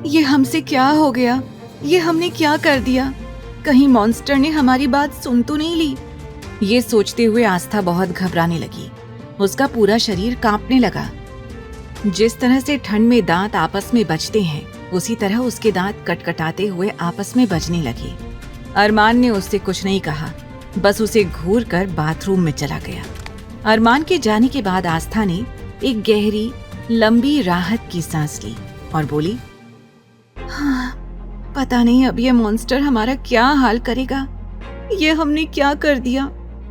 ये हमसे क्या हो गया? ये हमने क्या कर दिया? कहीं मॉन्स्टर ने हमारी बात सुन तो नहीं ली? ये सोचते हुए आस्था बहुत घबराने लगी। उसका पूरा शरीर कांपने लगा। जिस तरह से ठंड में दांत आपस में बजते हैं, उसी तरह उसके दांत कटकटाते हुए आपस में बजने लगे। अरमान ने उससे कुछ नहीं कहा, बस उसे घूर कर बाथरूम में चला गया। अरमान के जाने के बाद आस्था ने एक गहरी लंबी राहत की सांस ली और बोली, हाँ, पता नहीं अब ये मॉन्स्टर हमारा क्या हाल करेगा। ये हमने क्या कर दिया?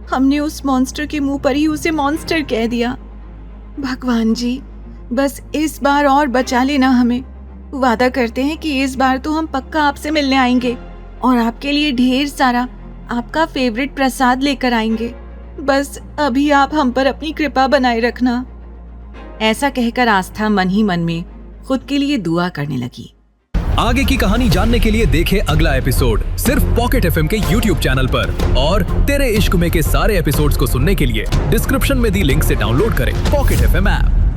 हमने उस मॉन्स्टर के मुंह पर ही उसे मॉन्स्टर कह दिया। भगवान जी, बस इस बार और बचा लेना हमें। वादा करते हैं कि इस बार तो हम पक्का आपसे मिलने आएंगे और आपके लिए ढेर सारा आपका फेवरेट प्रसाद लेकर आएंगे। बस अभी आप हम पर अपनी कृपा बनाए रखना। ऐसा कहकर आस्था मन ही मन में खुद के लिए दुआ करने लगी। आगे की कहानी जानने के लिए देखें अगला एपिसोड सिर्फ पॉकेट एफएम के YouTube चैनल पर, और तेरे इश्क में के सारे एपिसोड्स को सुनने के लिए डिस्क्रिप्शन में दी लिंक से डाउनलोड करें पॉकेट एफएम ऐप।